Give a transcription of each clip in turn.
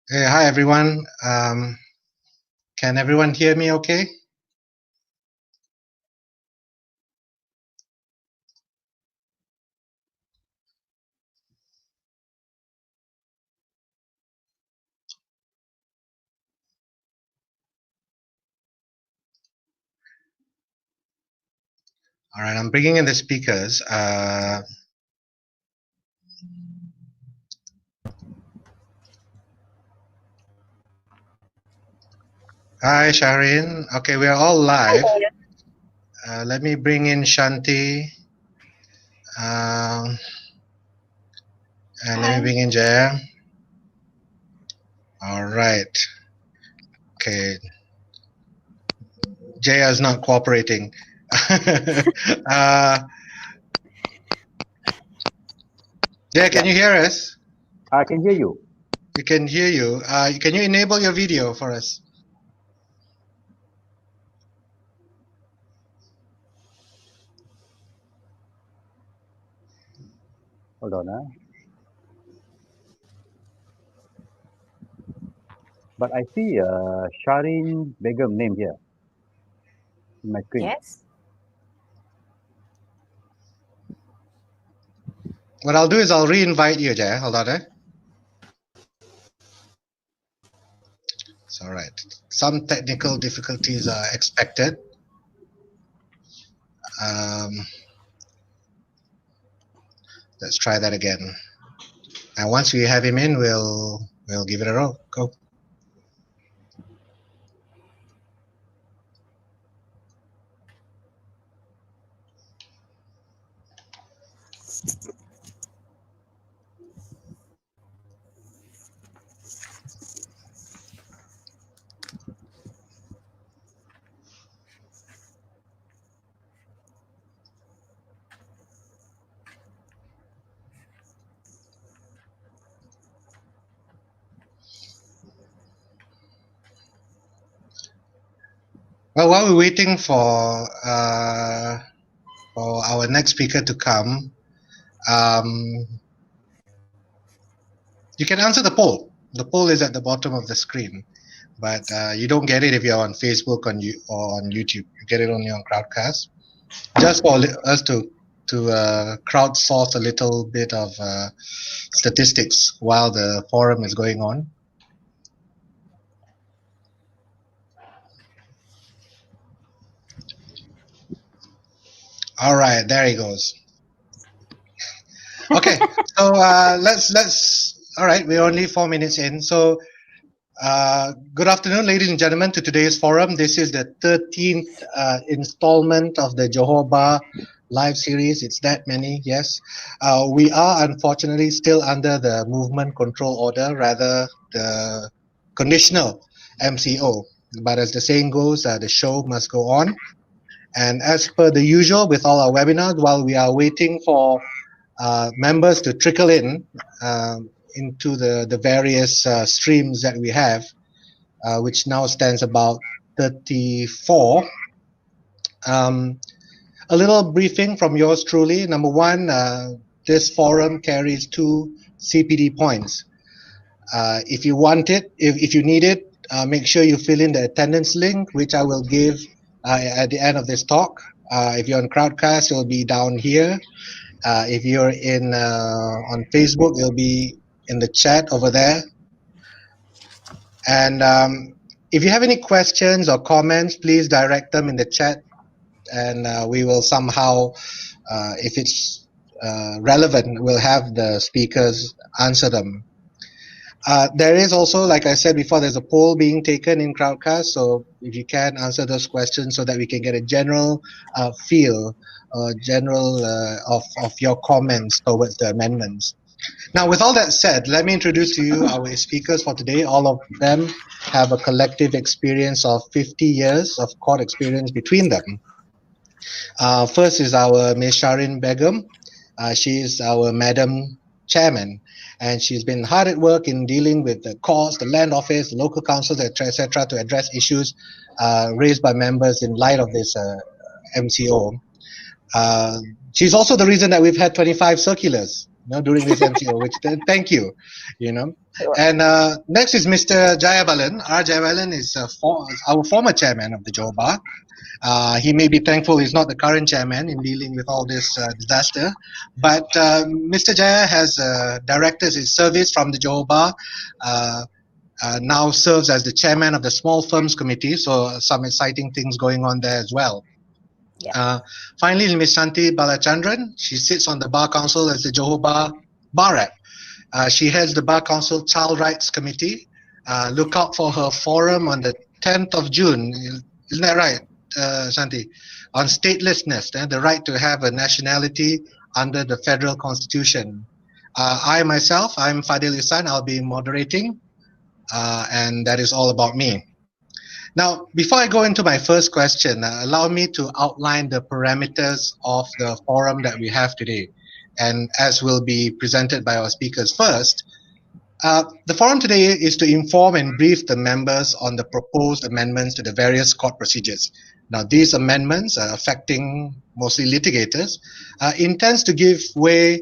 Hey, hi everyone. Can everyone hear me okay? All right, I'm bringing in the speakers. Hi, Shahrin. Okay, we are all live. Let me bring in Shanti. Um, and let me bring in Jaya. All right. Okay, Jaya is not cooperating. uh, Jaya, Yeah, can you hear us? I can hear you. We can hear you. Can you enable your video for us? Hold on. But I see Shireen Begum name here in my screen. Yes. What I'll do is I'll re-invite you, Jaya. Hold on, eh? It's all right. Some technical difficulties are expected. Um, let's try that again. And once we have him in, we'll give it a roll. Go. Well, while we're waiting for our next speaker to come, um, you can answer the poll. The poll is at the bottom of the screen, but you don't get it if you're on Facebook or on YouTube. You get it only on Crowdcast. Just for us to crowdsource a little bit of statistics while the forum is going on. All right, there he goes. Okay, so let's. All right, we're only 4 minutes in. So, good afternoon, ladies and gentlemen, to today's forum. This is the 13th installment of the Johor Bahru live series. It's that many, yes. We are unfortunately still under the movement control order, rather the conditional MCO. But as the saying goes, the show must go on. And as per the usual with all our webinars, while we are waiting for members to trickle in into the various streams that we have, which now stands about 34. A little briefing from yours truly. Number one, this forum carries 2 CPD points. If you want it, if you need it, make sure you fill in the attendance link, which I will give at the end of this talk. If you're on Crowdcast, it'll be down here. If you're in on Facebook, it'll be in the chat over there. And if you have any questions or comments, please direct them in the chat, and we will somehow, if it's relevant, we'll have the speakers answer them. There is also, like I said before, there's a poll being taken in Crowdcast, so if you can answer those questions so that we can get a general feel, general of your comments towards the amendments. Now, with all that said, let me introduce to you our speakers for today. All of them have a collective experience of 50 years of court experience between them. First is our Ms. Shireen Begum. She is our Madam Chairman, and she's been hard at work in dealing with the courts, the land office, the local councils, etc., to address issues raised by members in light of this MCO. She's also the reason that we've had 25 circulars during this MCO, which thank you, you know. And next is Mr. Jayabalan. R. Jayabalan is our former chairman of the Johor Bar. He may be thankful he's not the current chairman in dealing with all this disaster. But Mr. Jaya has directed his service from the Johor Bar, now serves as the chairman of the Small Firms Committee, so some exciting things going on there as well. Yeah. Finally, Ms. Shanti Balachandran, she sits on the Bar Council as the Johor Bar Rep. She heads the Bar Council Child Rights Committee. Look out for her forum on the 10th of June. Isn't that right, Shanti? On statelessness, the right to have a nationality under the federal constitution. I myself, I'm Fadil Ihsan. I'll be moderating, and that is all about me. Now, before I go into my first question, allow me to outline the parameters of the forum that we have today, and as will be presented by our speakers first. The forum today is to inform and brief the members on the proposed amendments to the various court procedures. Now, these amendments, affecting mostly litigators, intends to give way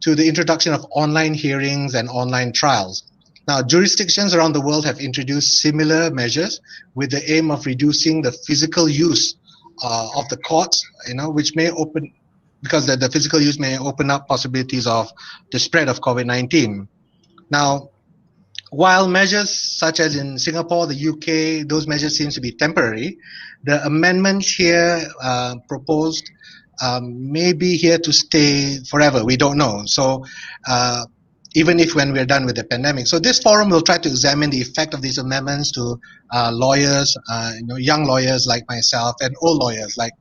to the introduction of online hearings and online trials. Now, jurisdictions around the world have introduced similar measures with the aim of reducing the physical use of the courts, which may open, because the physical use may open up possibilities of the spread of COVID-19. Now, while measures such as in Singapore, the UK, those measures seem to be temporary, the amendments here proposed may be here to stay forever. We don't know. So even if when we're done with the pandemic. So this forum will try to examine the effect of these amendments to lawyers, young lawyers like myself and old lawyers like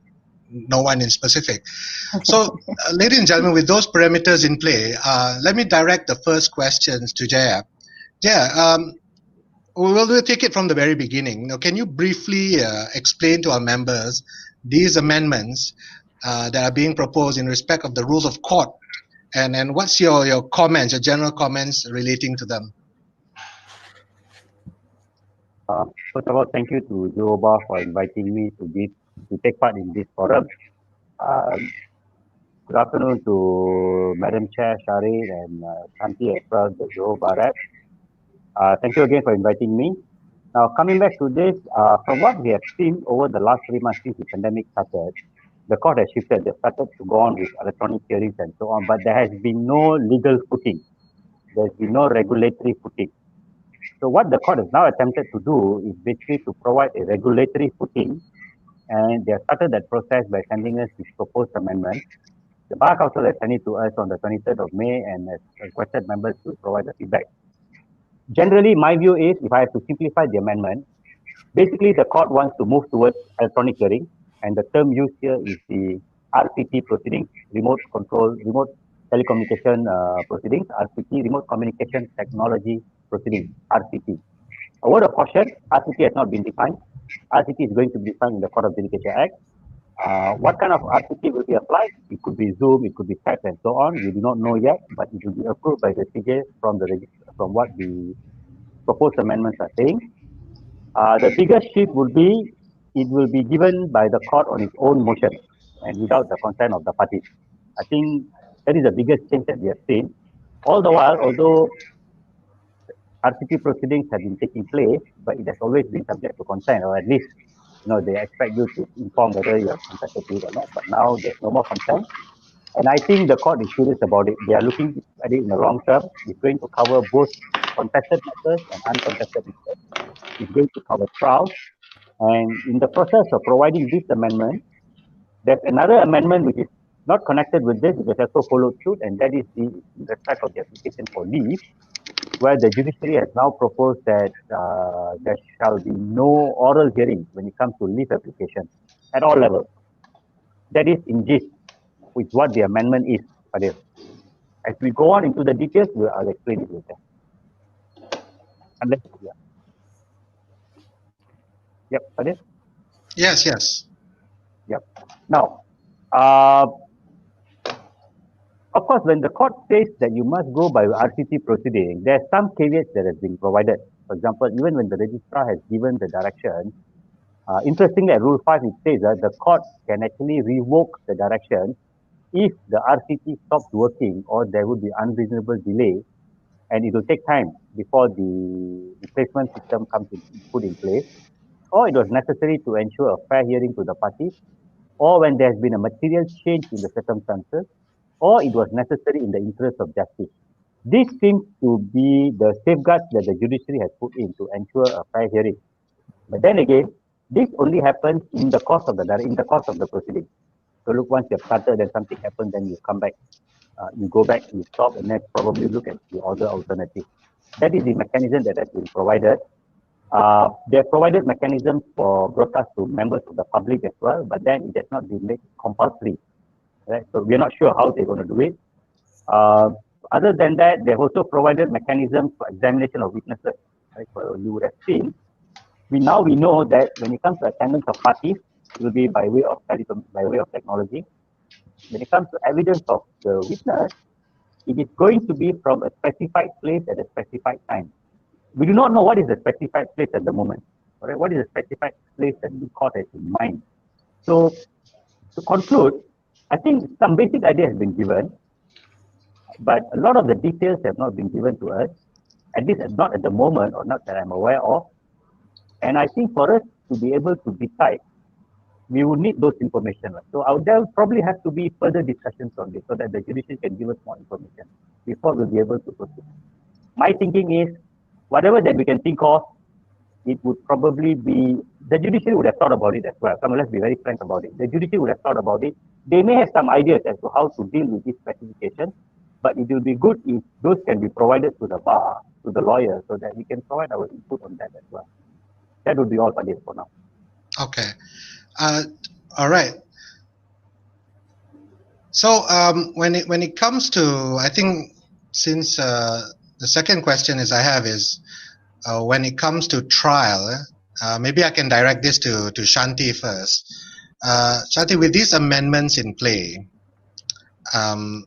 no one in specific. So ladies and gentlemen, with those parameters in play, let me direct the first questions to Jaya. Jaya, we'll take it from the very beginning. Now, can you briefly explain to our members these amendments that are being proposed in respect of the rules of court, and what's your comments, your general comments relating to them? First of all, thank you to Johor Bar for inviting me to take part in this forum. Good afternoon to Madam Chair Sharin and Shanti as well, the Johor Bar Rep. Thank you again for inviting me. Now, coming back to this, from what we have seen over the last 3 months since the pandemic started, the court has shifted. They started to go on with electronic hearings and so on, but there has been no legal footing. There's been no regulatory footing. So what the court has now attempted to do is basically to provide a regulatory footing, and they have started that process by sending us this proposed amendment. The Bar Council has sent it to us on the 23rd of May and has requested members to provide the feedback. Generally, my view is, if I have to simplify the amendment, basically the court wants to move towards electronic hearing, and the term used here is the RCT proceedings, remote telecommunication proceedings, RCT, remote communication technology proceedings, RCT. A word of caution, RCT has not been defined. RCT is going to be defined in the Court of Judicature Act. What kind of RCT will be applied? It could be Zoom, it could be Skype and so on. We do not know yet, but it will be approved by the CJ from what the proposed amendments are saying. The biggest shift will be, it will be given by the court on its own motion and without the consent of the parties. I think that is the biggest change that we have seen. All the while, although RCT proceedings have been taking place, but it has always been subject to consent, or at least, they expect you to inform whether you are consented to it or not. But now there's no more consent. And I think the court is serious about it. They are looking at it in the long term. It's going to cover both contested matters and uncontested matters. It's going to cover trials. And in the process of providing this amendment, there's another amendment which is not connected with this, which has also followed suit, and that is the respect of the application for leave, where the judiciary has now proposed that there shall be no oral hearing when it comes to leave application at all levels. That is in gist with what the amendment is, Fadil. As we go on into the details, I'll explain it later. Unless, yeah. Yep, Fadil? Yes. Yep. Now, of course, when the court says that you must go by RCT proceeding, there are some caveats that have been provided. For example, even when the registrar has given the direction, interestingly, at Rule 5, it says that the court can actually revoke the direction if the RCT stops working or there would be unreasonable delay and it will take time before the replacement system comes in, put in place, or it was necessary to ensure a fair hearing to the parties, or when there has been a material change in the circumstances, or it was necessary in the interest of justice. This seems to be the safeguards that the judiciary has put in to ensure a fair hearing. But then again, this only happens in the course of the proceeding. So look, once you have started, then something happens, then you come back, you go back, you stop, and then probably look at the other alternative. That is the mechanism that has been provided. They have provided mechanisms for broadcast to members of the public as well, but then it has not been made compulsory. Right? So we are not sure how they're going to do it. Other than that, they have also provided mechanisms for examination of witnesses. Right? So you would have seen. We know that when it comes to attendance of parties, it will be by way of technology. When it comes to evidence of the witness, it is going to be from a specified place at a specified time. We do not know what is the specified place at the moment. Right? What is the specified place that the court has in mind? So, to conclude, I think some basic idea has been given, but a lot of the details have not been given to us, at least not at the moment, or not that I'm aware of. And I think for us to be able to decide, we would need those information. So there will probably have to be further discussions on this so that the judiciary can give us more information before we'll be able to proceed. My thinking is, whatever that we can think of, it would probably be, the judiciary would have thought about it as well. Come on, let's be very frank about it. The judiciary would have thought about it. They may have some ideas as to how to deal with this specification, but it will be good if those can be provided to the bar, to the lawyer, so that we can provide our input on that as well. That would be all for this for now. Okay. All right. So when it comes to, I think since the second question is when it comes to trial, maybe I can direct this to Shanti first. Shanti, with these amendments in play, how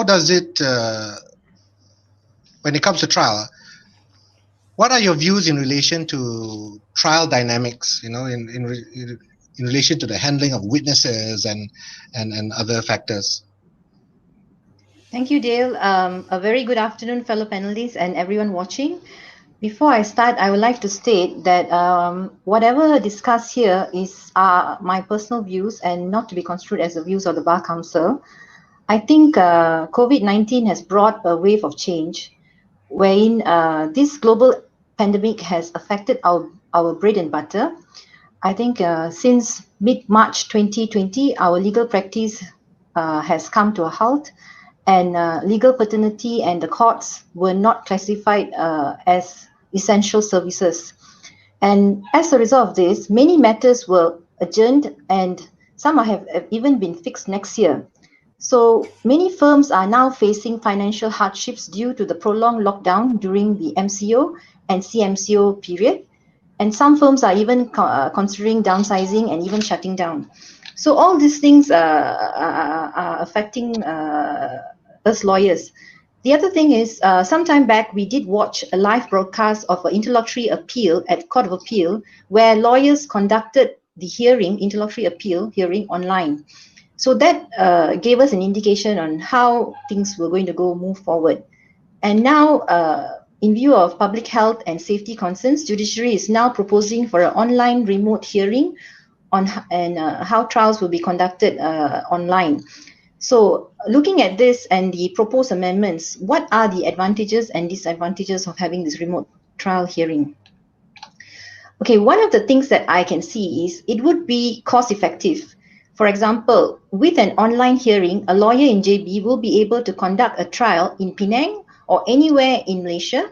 does it, when it comes to trial, what are your views in relation to trial dynamics, in relation to the handling of witnesses and other factors? Thank you, Dale. A very good afternoon, fellow panelists and everyone watching. Before I start, I would like to state that whatever discussed here is my personal views and not to be construed as the views of the Bar Council. I think COVID-19 has brought a wave of change wherein this global pandemic has affected our bread and butter. I think since mid-March 2020, our legal practice has come to a halt, and legal fraternity and the courts were not classified as essential services. And as a result of this, many matters were adjourned and some have even been fixed next year. So many firms are now facing financial hardships due to the prolonged lockdown during the MCO and CMCO period. And some firms are even considering downsizing and even shutting down. So all these things are affecting us lawyers. The other thing is, some time back, we did watch a live broadcast of an interlocutory appeal at Court of Appeal, where lawyers conducted the interlocutory appeal hearing online. So that gave us an indication on how things were going to move forward. And now, in view of public health and safety concerns, judiciary is now proposing for an online remote hearing on how trials will be conducted online. So looking at this and the proposed amendments, what are the advantages and disadvantages of having this remote trial hearing? Okay, one of the things that I can see is it would be cost effective. For example, with an online hearing, a lawyer in JB will be able to conduct a trial in Penang or anywhere in Malaysia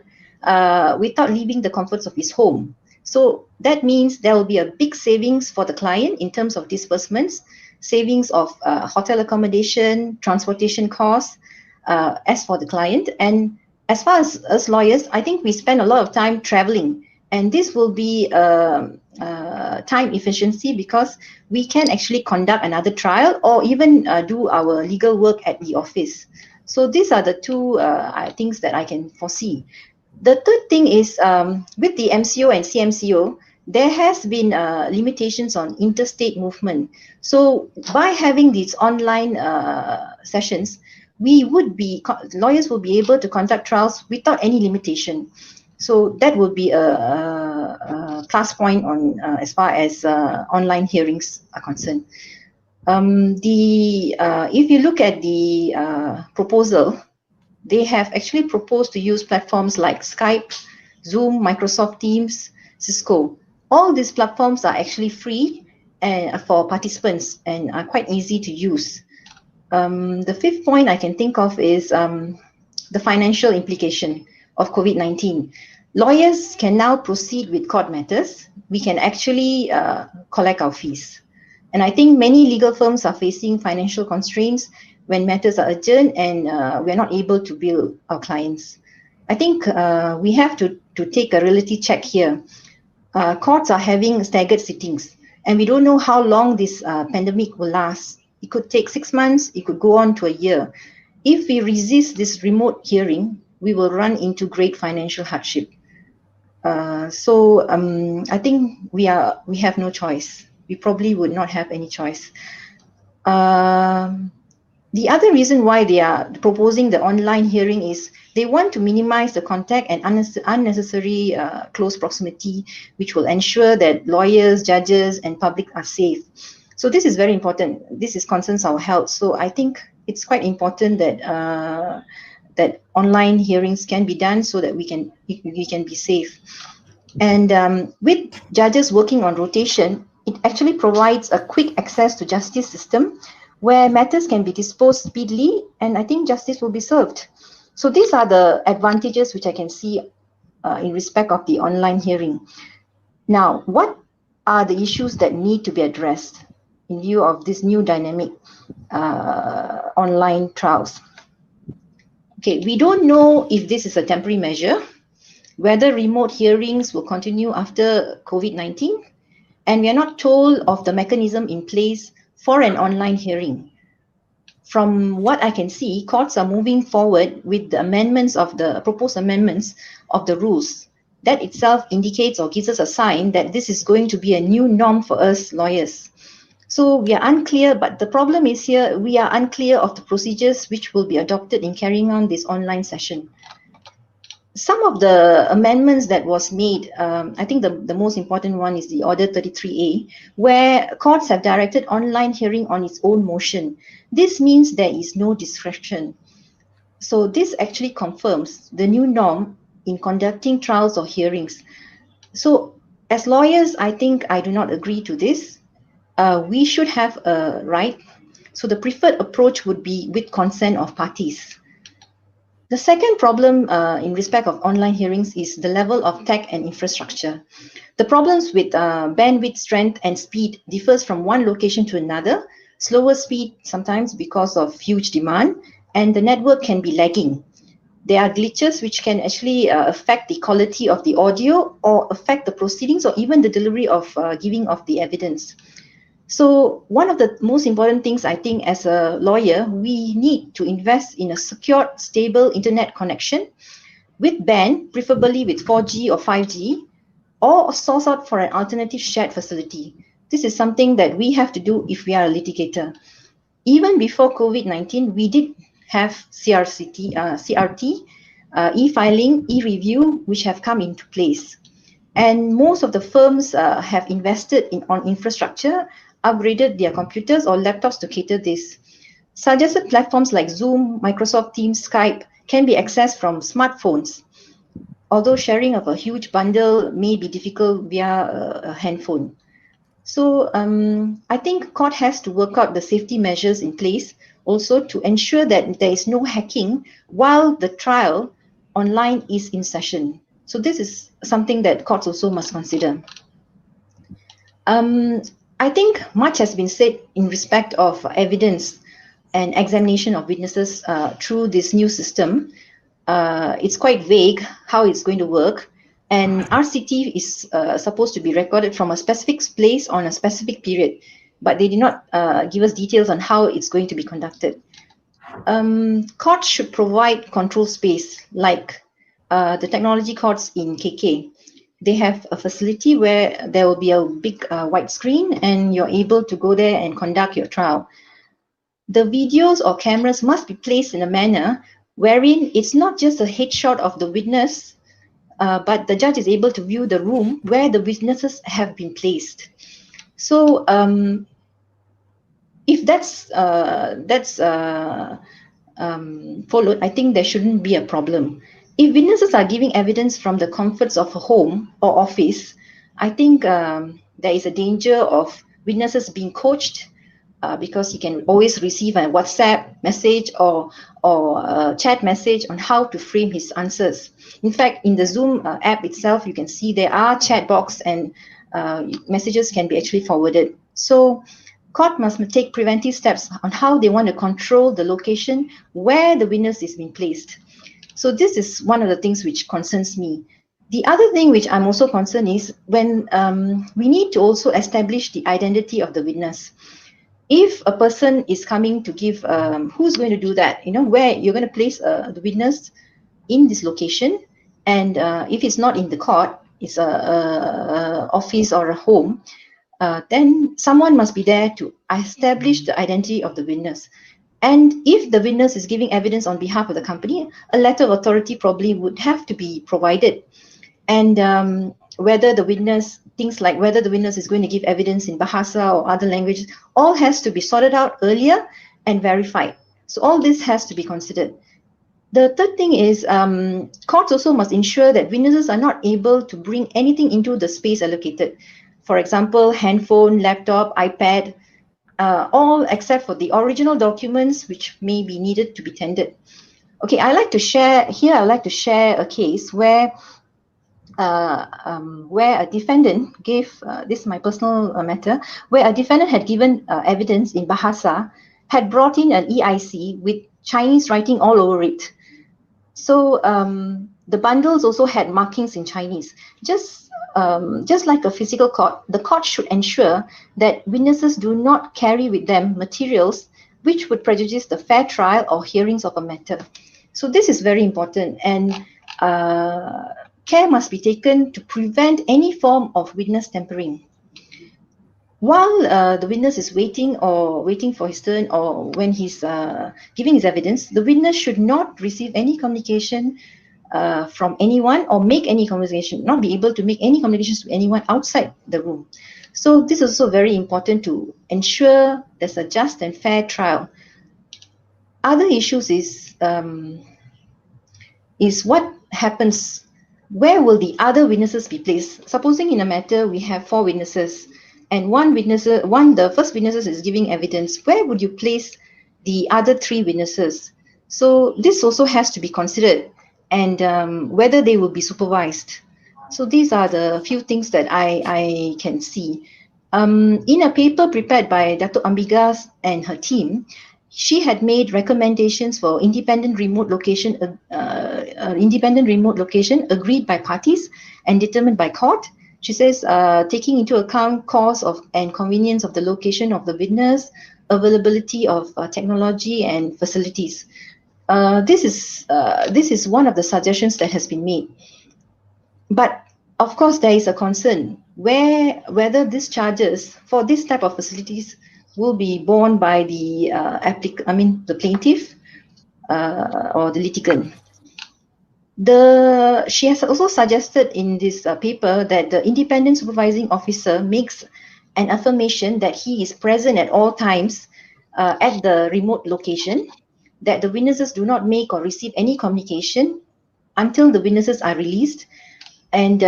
without leaving the comforts of his home. So that means there will be a big savings for the client in terms of disbursements, savings of hotel accommodation, transportation costs as for the client. And as far as us lawyers, I think we spend a lot of time traveling, and this will be time efficiency because we can actually conduct another trial or even do our legal work at the office. So these are the two things that I can foresee. The third thing is with the MCO and CMCO, there has been limitations on interstate movement. So by having these online sessions, lawyers will be able to conduct trials without any limitation. So that would be a plus point on as far as online hearings are concerned. If you look at the proposal, they have actually proposed to use platforms like Skype, Zoom, Microsoft Teams, Cisco. All these platforms are actually free for participants and are quite easy to use. The fifth point I can think of is the financial implication of COVID-19. Lawyers can now proceed with court matters. We can actually collect our fees. And I think many legal firms are facing financial constraints when matters are adjourned and we're not able to bill our clients. I think we have to take a reality check here. Courts are having staggered sittings, and we don't know how long this pandemic will last. It could take 6 months, it could go on to a year. If we resist this remote hearing, we will run into great financial hardship. So I think we have no choice. We probably would not have any choice. The other reason why they are proposing the online hearing is they want to minimize the contact and unnecessary close proximity, which will ensure that lawyers, judges, and public are safe. So this is very important. This concerns our health. So I think it's quite important that that online hearings can be done so that we can be safe. And with judges working on rotation, it actually provides a quick access to justice system where matters can be disposed speedily, and I think justice will be served. So these are the advantages which I can see in respect of the online hearing. Now, what are the issues that need to be addressed in view of this new dynamic online trials? Okay, we don't know if this is a temporary measure, whether remote hearings will continue after COVID-19, and we are not told of the mechanism in place for an online hearing. From what I can see, courts are moving forward with the proposed amendments of the rules. That itself indicates or gives us a sign that this is going to be a new norm for us lawyers. So we are unclear, but the problem is here, we are unclear of the procedures which will be adopted in carrying on this online session. Some of the amendments that was made, I think the most important one is the Order 33A, where courts have directed online hearing on its own motion. This means there is no discretion. So this actually confirms the new norm in conducting trials or hearings. So as lawyers, I think I do not agree to this. We should have a right. So the preferred approach would be with consent of parties. The second problem in respect of online hearings is the level of tech and infrastructure. The problems with bandwidth strength and speed differs from one location to another. Slower speed sometimes because of huge demand, and the network can be lagging. There are glitches which can actually affect the quality of the audio or affect the proceedings or even the delivery of giving of the evidence. So one of the most important things I think as a lawyer, we need to invest in a secure, stable internet connection with band, preferably with 4G or 5G, or source out for an alternative shared facility. This is something that we have to do if we are a litigator. Even before COVID-19, we did have CRT, e-filing, e-review, which have come into place. And most of the firms have invested on infrastructure, upgraded their computers or laptops to cater this. Suggested platforms like Zoom, Microsoft Teams, Skype can be accessed from smartphones, although sharing of a huge bundle may be difficult via a handphone. So I think court has to work out the safety measures in place also to ensure that there is no hacking while the trial online is in session. So this is something that courts also must consider. I think much has been said in respect of evidence and examination of witnesses through this new system. It's quite vague how it's going to work, and RCT is supposed to be recorded from a specific place on a specific period, but they did not give us details on how it's going to be conducted. Courts should provide control space like the technology courts in KK. they have a facility where there will be a big white screen and you're able to go there and conduct your trial. The videos or cameras must be placed in a manner wherein it's not just a headshot of the witness, but the judge is able to view the room where the witnesses have been placed. So if that's followed, I think there shouldn't be a problem. If witnesses are giving evidence from the comforts of a home or office, I think there is a danger of witnesses being coached because you can always receive a WhatsApp message or a chat message on how to frame his answers. In fact, in the Zoom app itself, you can see there are chat box and messages can be actually forwarded. So court must take preventive steps on how they want to control the location where the witness is being placed. So this is one of the things which concerns me. The other thing which I'm also concerned is when we need to also establish the identity of the witness. If a person is coming to give, who's going to do that? You know, where you're going to place the witness in this location, and if it's not in the court, it's a office or a home, then someone must be there to establish the identity of the witness. And if the witness is giving evidence on behalf of the company, a letter of authority probably would have to be provided. And whether the witness, things like whether the witness is going to give evidence in Bahasa or other languages, all has to be sorted out earlier and verified. So all this has to be considered. The third thing is courts also must ensure that witnesses are not able to bring anything into the space allocated. For example, handphone, laptop, iPad, all except for the original documents which may be needed to be tendered. Okay, I'd like to share a case where a defendant gave, this is my personal matter, where a defendant had given evidence in Bahasa, had brought in an EIC with Chinese writing all over it. So the bundles also had markings in Chinese. Just like a physical court, the court should ensure that witnesses do not carry with them materials which would prejudice the fair trial or hearings of a matter. So this is very important, and care must be taken to prevent any form of witness tampering. While the witness is waiting for his turn, or when he's giving his evidence, the witness should not receive any communication from anyone or make any communication, not be able to make any communications to anyone outside the room. So this is also very important to ensure there's a just and fair trial. Other issues is what happens, where will the other witnesses be placed? Supposing in a matter we have 4 witnesses and the first witness is giving evidence, where would you place the other 3 witnesses? So this also has to be considered, and whether they will be supervised. So these are the few things that I can see. In a paper prepared by Dato' Ambigas and her team, she had made recommendations for independent remote location agreed by parties and determined by court. She says, taking into account cost and convenience of the location of the witness, availability of technology and facilities. This is one of the suggestions that has been made. But of course, there is a concern whether these charges for this type of facilities will be borne by the the plaintiff or the litigant. She has also suggested in this paper that the independent supervising officer makes an affirmation that he is present at all times at the remote location, that the witnesses do not make or receive any communication until the witnesses are released, and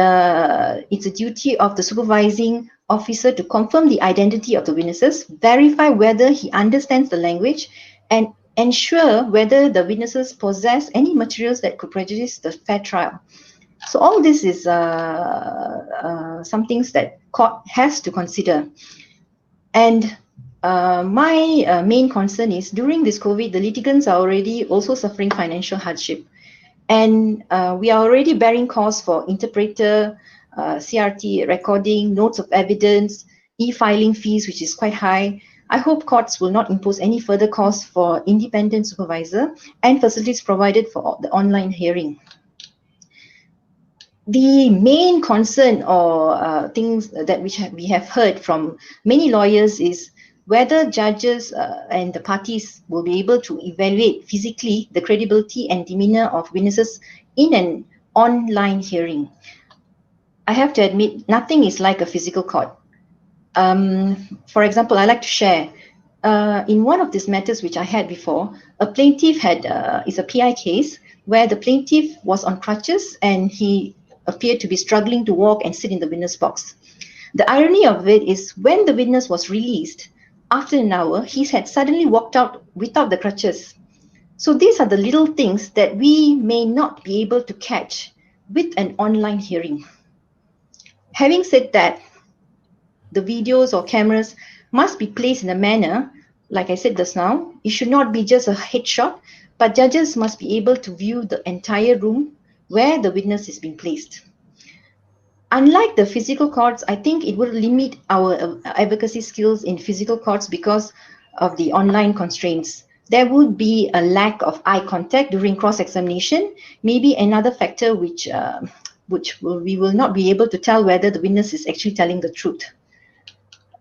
it's a duty of the supervising officer to confirm the identity of the witnesses, verify whether he understands the language, and ensure whether the witnesses possess any materials that could prejudice the fair trial. So all this is some things that court has to consider. And my main concern is, during this COVID, the litigants are already also suffering financial hardship. And we are already bearing costs for interpreter, CRT recording, notes of evidence, e-filing fees, which is quite high. I hope courts will not impose any further costs for independent supervisor and facilities provided for the online hearing. the main concern or things that we have heard from many lawyers is whether judges and the parties will be able to evaluate physically the credibility and demeanor of witnesses in an online hearing. I have to admit, nothing is like a physical court. For example, I like to share, in one of these matters which I had before, a plaintiff is a PI case where the plaintiff was on crutches and he appeared to be struggling to walk and sit in the witness box. The irony of it is when the witness was released, after an hour, he had suddenly walked out without the crutches. So these are the little things that we may not be able to catch with an online hearing. Having said that, the videos or cameras must be placed in a manner, like I said just now, it should not be just a headshot, but judges must be able to view the entire room where the witness is being placed. Unlike the physical courts, I think it will limit our advocacy skills in physical courts because of the online constraints. There would be a lack of eye contact during cross-examination, maybe another factor which we will not be able to tell whether the witness is actually telling the truth.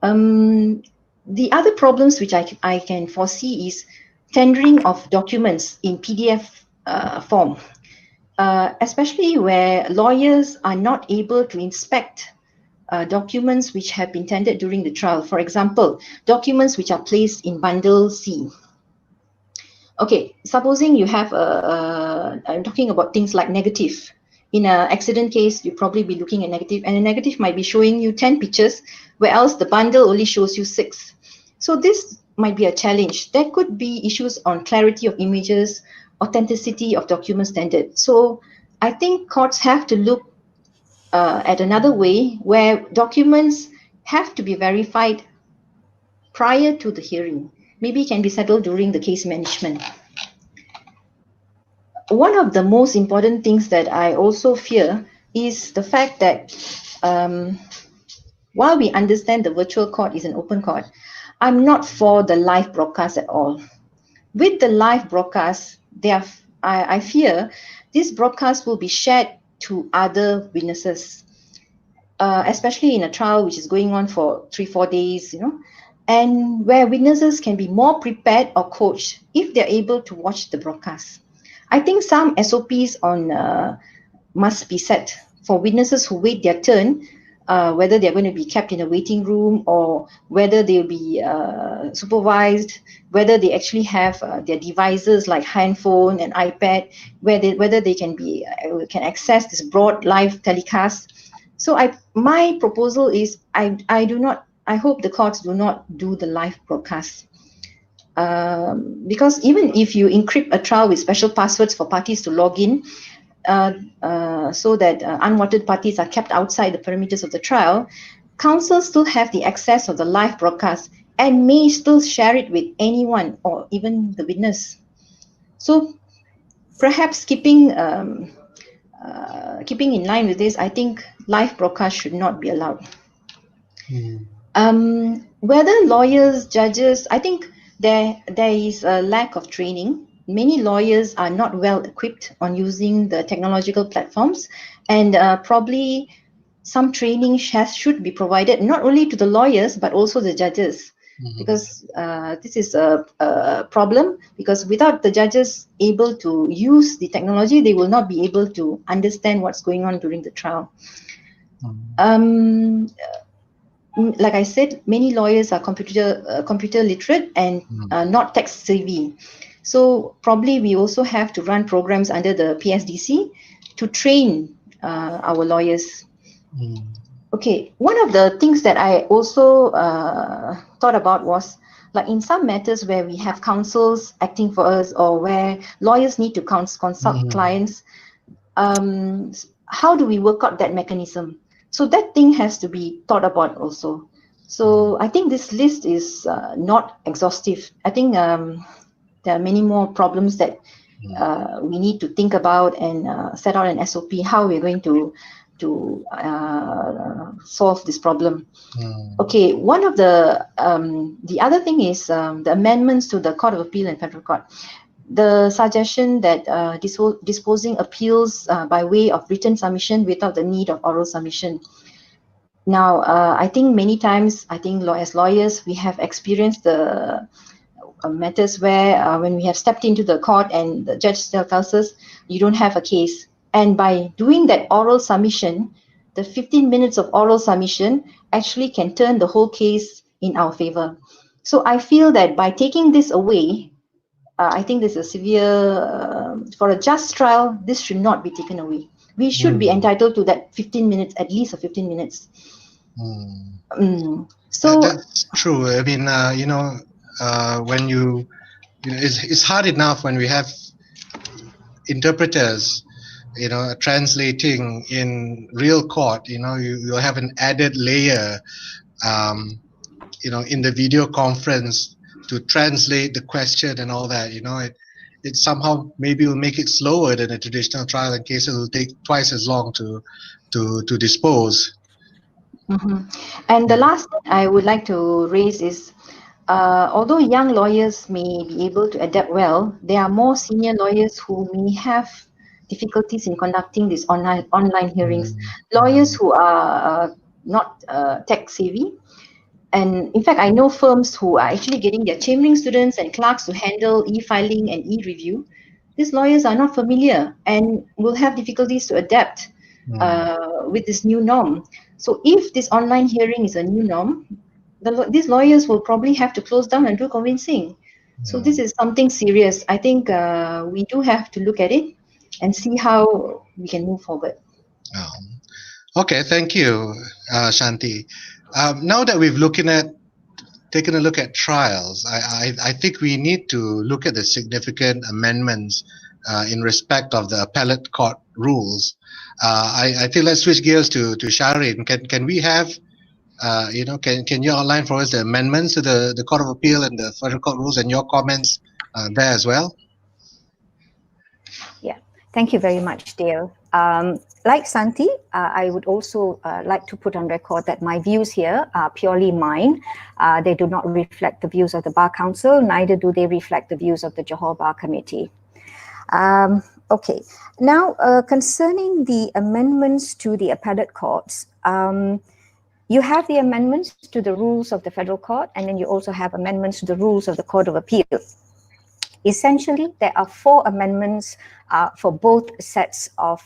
The other problems which I can foresee is tendering of documents in PDF form, especially where lawyers are not able to inspect documents which have been tendered during the trial. For example, documents which are placed in bundle C. Okay, supposing you have I'm talking about things like negative. In an accident case, you'll probably be looking at negative, and a negative might be showing you 10 pictures, where else the bundle only shows you 6. So this might be a challenge. There could be issues on clarity of images, authenticity of documents tendered. So I think courts have to look at another way where documents have to be verified prior to the hearing. Maybe it can be settled during the case management. One of the most important things that I also fear is the fact that while we understand the virtual court is an open court, I'm not for the live broadcast at all. With the live broadcast, I fear this broadcast will be shared to other witnesses, especially in a trial which is going on for 3-4 days, and where witnesses can be more prepared or coached if they're able to watch the broadcast. I think some SOPs must be set for witnesses who wait their turn, whether they're going to be kept in a waiting room or whether they'll be supervised, whether they actually have their devices like handphone and iPad, whether they can access this broad live telecast. So my proposal is I hope the courts do not do the live broadcast. Because even if you encrypt a trial with special passwords for parties to log in, so that unwanted parties are kept outside the perimeters of the trial, counsel still have the access of the live broadcast and may still share it with anyone or even the witness. So perhaps keeping in line with this, I think live broadcast should not be allowed. Whether lawyers, judges, I think there is a lack of training. Many lawyers are not well equipped on using the technological platforms, and probably some training should be provided not only to the lawyers but also the judges, because this is a problem, because without the judges able to use the technology, they will not be able to understand what's going on during the trial. Like I said, many lawyers are computer literate and not tech savvy. So probably we also have to run programs under the PSDC to train our lawyers. Okay, one of the things that I also thought about was, like in some matters where we have counsels acting for us or where lawyers need to consult clients, how do we work out that mechanism? So that thing has to be thought about also. So I think this list is not exhaustive. I think there are many more problems that we need to think about and set out an SOP, how we're going to solve this problem. Okay, one of the other thing is the amendments to the Court of Appeal and Federal Court. the suggestion that disposing appeals by way of written submission without the need of oral submission. Now, I think many times, as lawyers, we have experienced the matters where when we have stepped into the court and the judge tells us you don't have a case. And by doing that oral submission, the 15 minutes of oral submission actually can turn the whole case in our favor. So I feel that by taking this away, I think this is severe, for a just trial, this should not be taken away. We should be entitled to that 15 minutes, at least a 15 minutes. So that's true. I mean, when it's hard enough when we have interpreters, translating in real court. You have an added layer, in the video conference to translate the question and all that. It somehow maybe will make it slower than a traditional trial, and cases will take twice as long to dispose. And the last thing I would like to raise is, although young lawyers may be able to adapt well, there are more senior lawyers who may have difficulties in conducting these online hearings. Lawyers who are not tech savvy. And in fact, I know firms who are actually getting their chambering students and clerks to handle e-filing and e-review. These lawyers are not familiar and will have difficulties to adapt with this new norm. So if this online hearing is a new norm, these lawyers will probably have to close down and do convincing. So this is something serious. I think we do have to look at it and see how we can move forward. Okay, thank you, Shanti. Now that we've taken a look at trials, I think we need to look at the significant amendments in respect of the appellate court rules. I think let's switch gears to Shahrin. Can we have, can you outline for us the amendments to the Court of Appeal and the Federal Court rules and your comments there as well? Yeah, thank you very much, Dale. Like Santi, I would also like to put on record that my views here are purely mine. They do not reflect the views of the Bar Council, neither do they reflect the views of the Johor Bar Committee. Okay, now concerning the amendments to the appellate courts, you have the amendments to the rules of the Federal Court, and then you also have amendments to the rules of the Court of Appeal. Essentially, there are 4 amendments for both sets of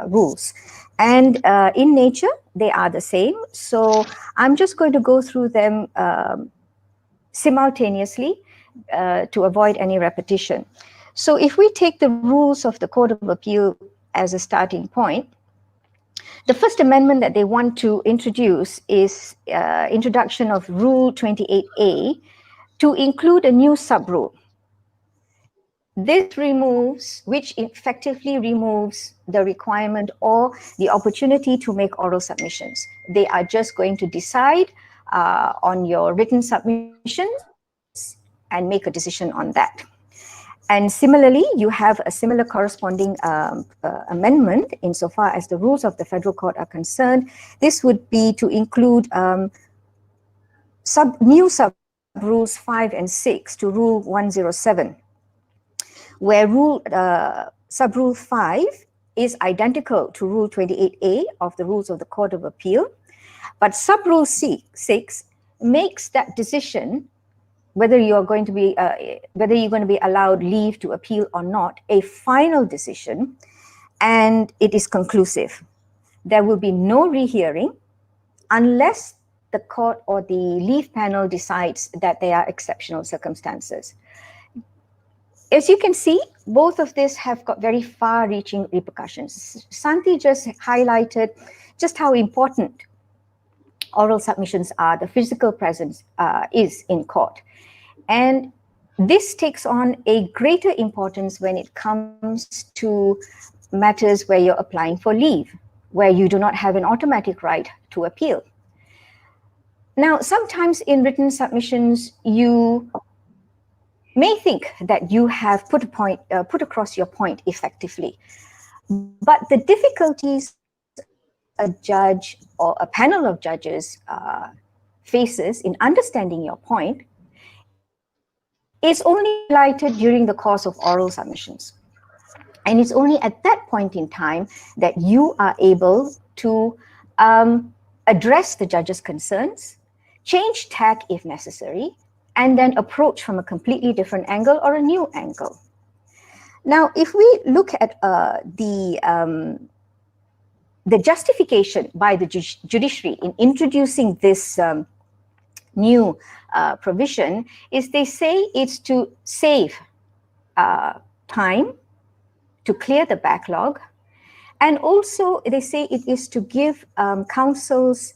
rules. And in nature, they are the same. So I'm just going to go through them simultaneously to avoid any repetition. So if we take the rules of the Court of Appeal as a starting point, the first amendment that they want to introduce is introduction of Rule 28A to include a new sub-rule. This which effectively removes the requirement or the opportunity to make oral submissions. They are just going to decide on your written submissions and make a decision on that. And similarly, you have a similar corresponding amendment insofar as the rules of the Federal Court are concerned. This would be to include new sub-rules 5 and 6 to Rule 107. Where sub-rule 5 is identical to Rule 28A of the Rules of the Court of Appeal, but sub-rule 6 makes that decision whether you're going to be allowed leave to appeal or not a final decision, and it is conclusive. There will be no rehearing unless the court or the leave panel decides that there are exceptional circumstances. As you can see, both of these have got very far-reaching repercussions. Santi just highlighted just how important oral submissions are, the physical presence is in court. And this takes on a greater importance when it comes to matters where you're applying for leave, where you do not have an automatic right to appeal. Now, sometimes in written submissions, you may think that you have put across your point effectively, but the difficulties a judge or a panel of judges faces in understanding your point is only highlighted during the course of oral submissions. And it's only at that point in time that you are able to address the judge's concerns, change tack if necessary, and then approach from a completely different angle or a new angle. Now, if we look at the justification by the judiciary in introducing this new provision, is they say it's to save time, to clear the backlog, and also they say it is to give counsels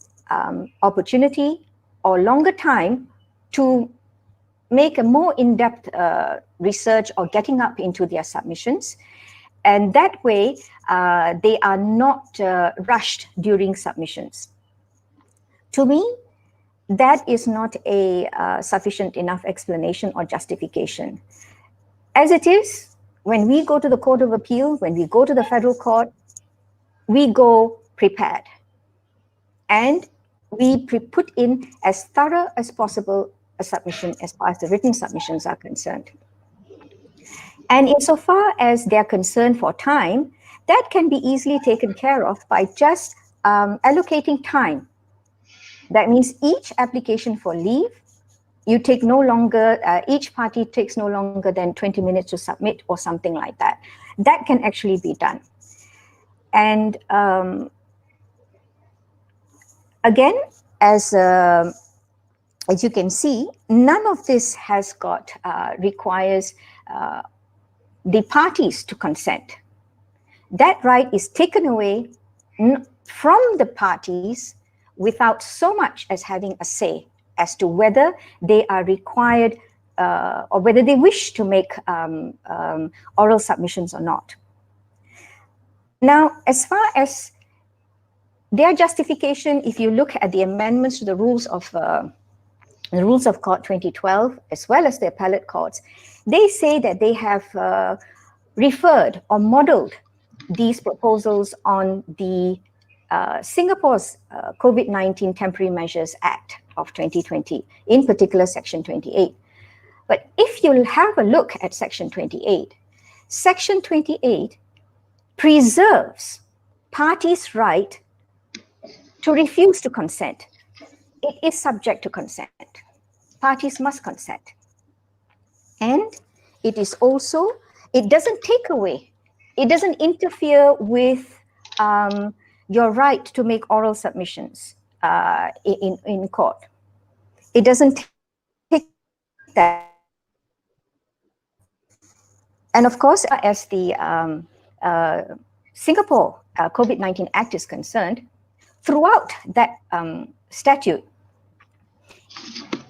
opportunity or longer time to make a more in-depth research or getting up into their submissions. And that way, they are not rushed during submissions. To me, that is not a sufficient enough explanation or justification. As it is, when we go to the Court of Appeal, when we go to the federal court, we go prepared. And we put in as thorough as possible a submission as far as the written submissions are concerned. And insofar as they're concerned for time, that can be easily taken care of by just allocating time. That means each application for leave, you take no longer, each party takes no longer than 20 minutes to submit or something like that. That can actually be done. And again, as you can see, none of this has got, requires the parties to consent. That right is taken away from the parties without so much as having a say as to whether they are required or whether they wish to make oral submissions or not. Now, as far as their justification, if you look at the amendments to the Rules of Court 2012, as well as the appellate courts, they say that they have referred or modeled these proposals on the Singapore's COVID-19 Temporary Measures Act of 2020, in particular Section 28. But if you have a look at Section 28, Section 28 preserves parties' right to refuse to consent. It is subject to consent. Parties must consent. And it is also, it doesn't take away, it doesn't interfere with your right to make oral submissions in court. It doesn't take that. And of course, as the Singapore COVID-19 Act is concerned, throughout that statute,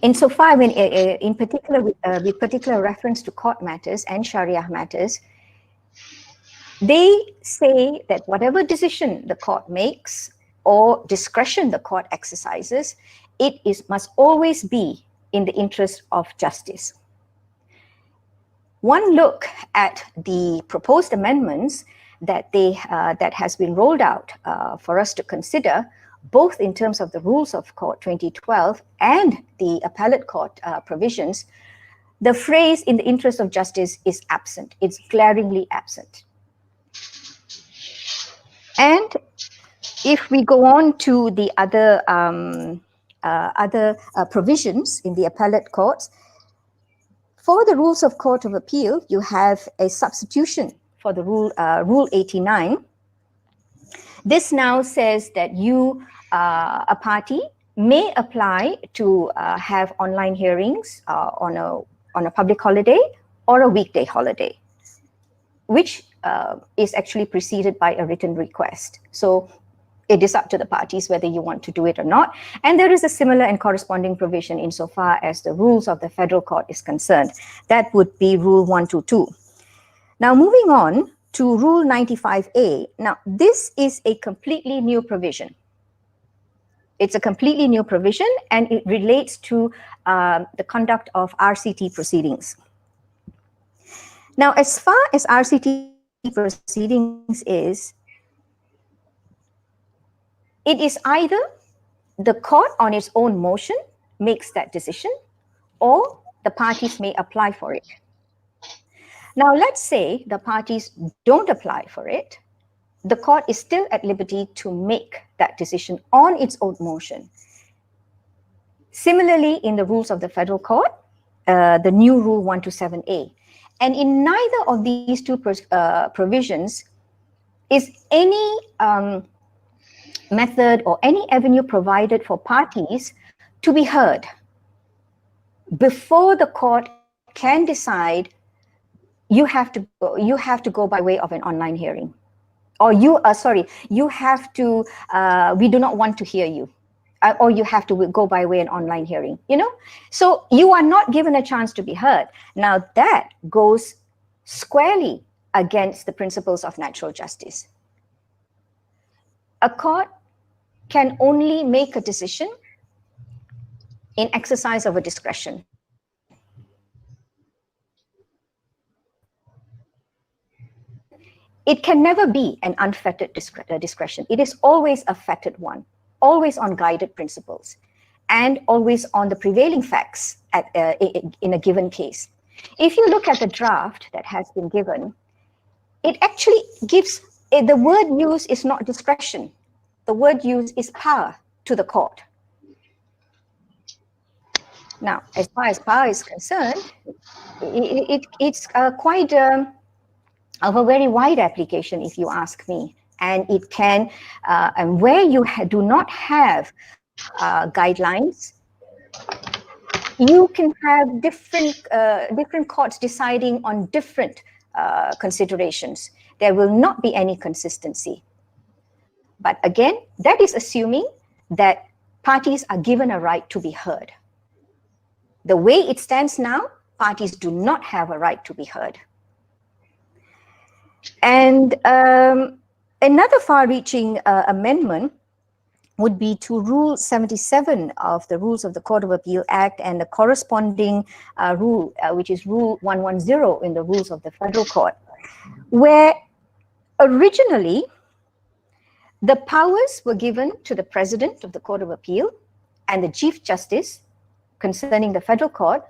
insofar when, in particular, with particular reference to court matters and Sharia matters, they say that whatever decision the court makes or discretion the court exercises, must always be in the interest of justice. One look at the proposed amendments that has been rolled out for us to consider, both in terms of the Rules of Court 2012 and the appellate court provisions, the phrase "in the interest of justice" is absent. It's glaringly absent. And if we go on to the other provisions in the appellate courts, for the Rules of Court of Appeal, you have a substitution for the Rule 89. This now says that you, a party, may apply to have online hearings on a public holiday or a weekday holiday, which is actually preceded by a written request. So it is up to the parties whether you want to do it or not. And there is a similar and corresponding provision insofar as the rules of the federal court is concerned. That would be Rule 122. Now, moving on to Rule 95A. Now, this is a completely new provision. It's a completely new provision, and it relates to the conduct of RCT proceedings. Now, as far as RCT proceedings is, it is either the court on its own motion makes that decision, or the parties may apply for it. Now, let's say the parties don't apply for it. The court is still at liberty to make that decision on its own motion. Similarly, in the rules of the federal court, the new rule 127A. And in neither of these two provisions is any method or any avenue provided for parties to be heard before the court can decide you have to go by way of an online hearing, or you have to we do not want to hear you, or you have to go by way of an online hearing, so you are not given a chance to be heard. Now that goes squarely against the principles of natural justice. A court can only make a decision in exercise of a discretion. It can never be an unfettered discretion. It is always a fettered one, always on guided principles, and always on the prevailing facts in a given case. If you look at the draft that has been given, it actually gives, the word used is not discretion. The word used is power to the court. Now, as far as power is concerned, it's quite of a very wide application, if you ask me. And it can, and where you do not have guidelines, you can have different courts deciding on different considerations. There will not be any consistency. But again, that is assuming that parties are given a right to be heard. The way it stands now, parties do not have a right to be heard. And another far-reaching amendment would be to Rule 77 of the Rules of the Court of Appeal Act and the corresponding rule, which is Rule 110 in the Rules of the Federal Court, where originally the powers were given to the President of the Court of Appeal and the Chief Justice concerning the Federal Court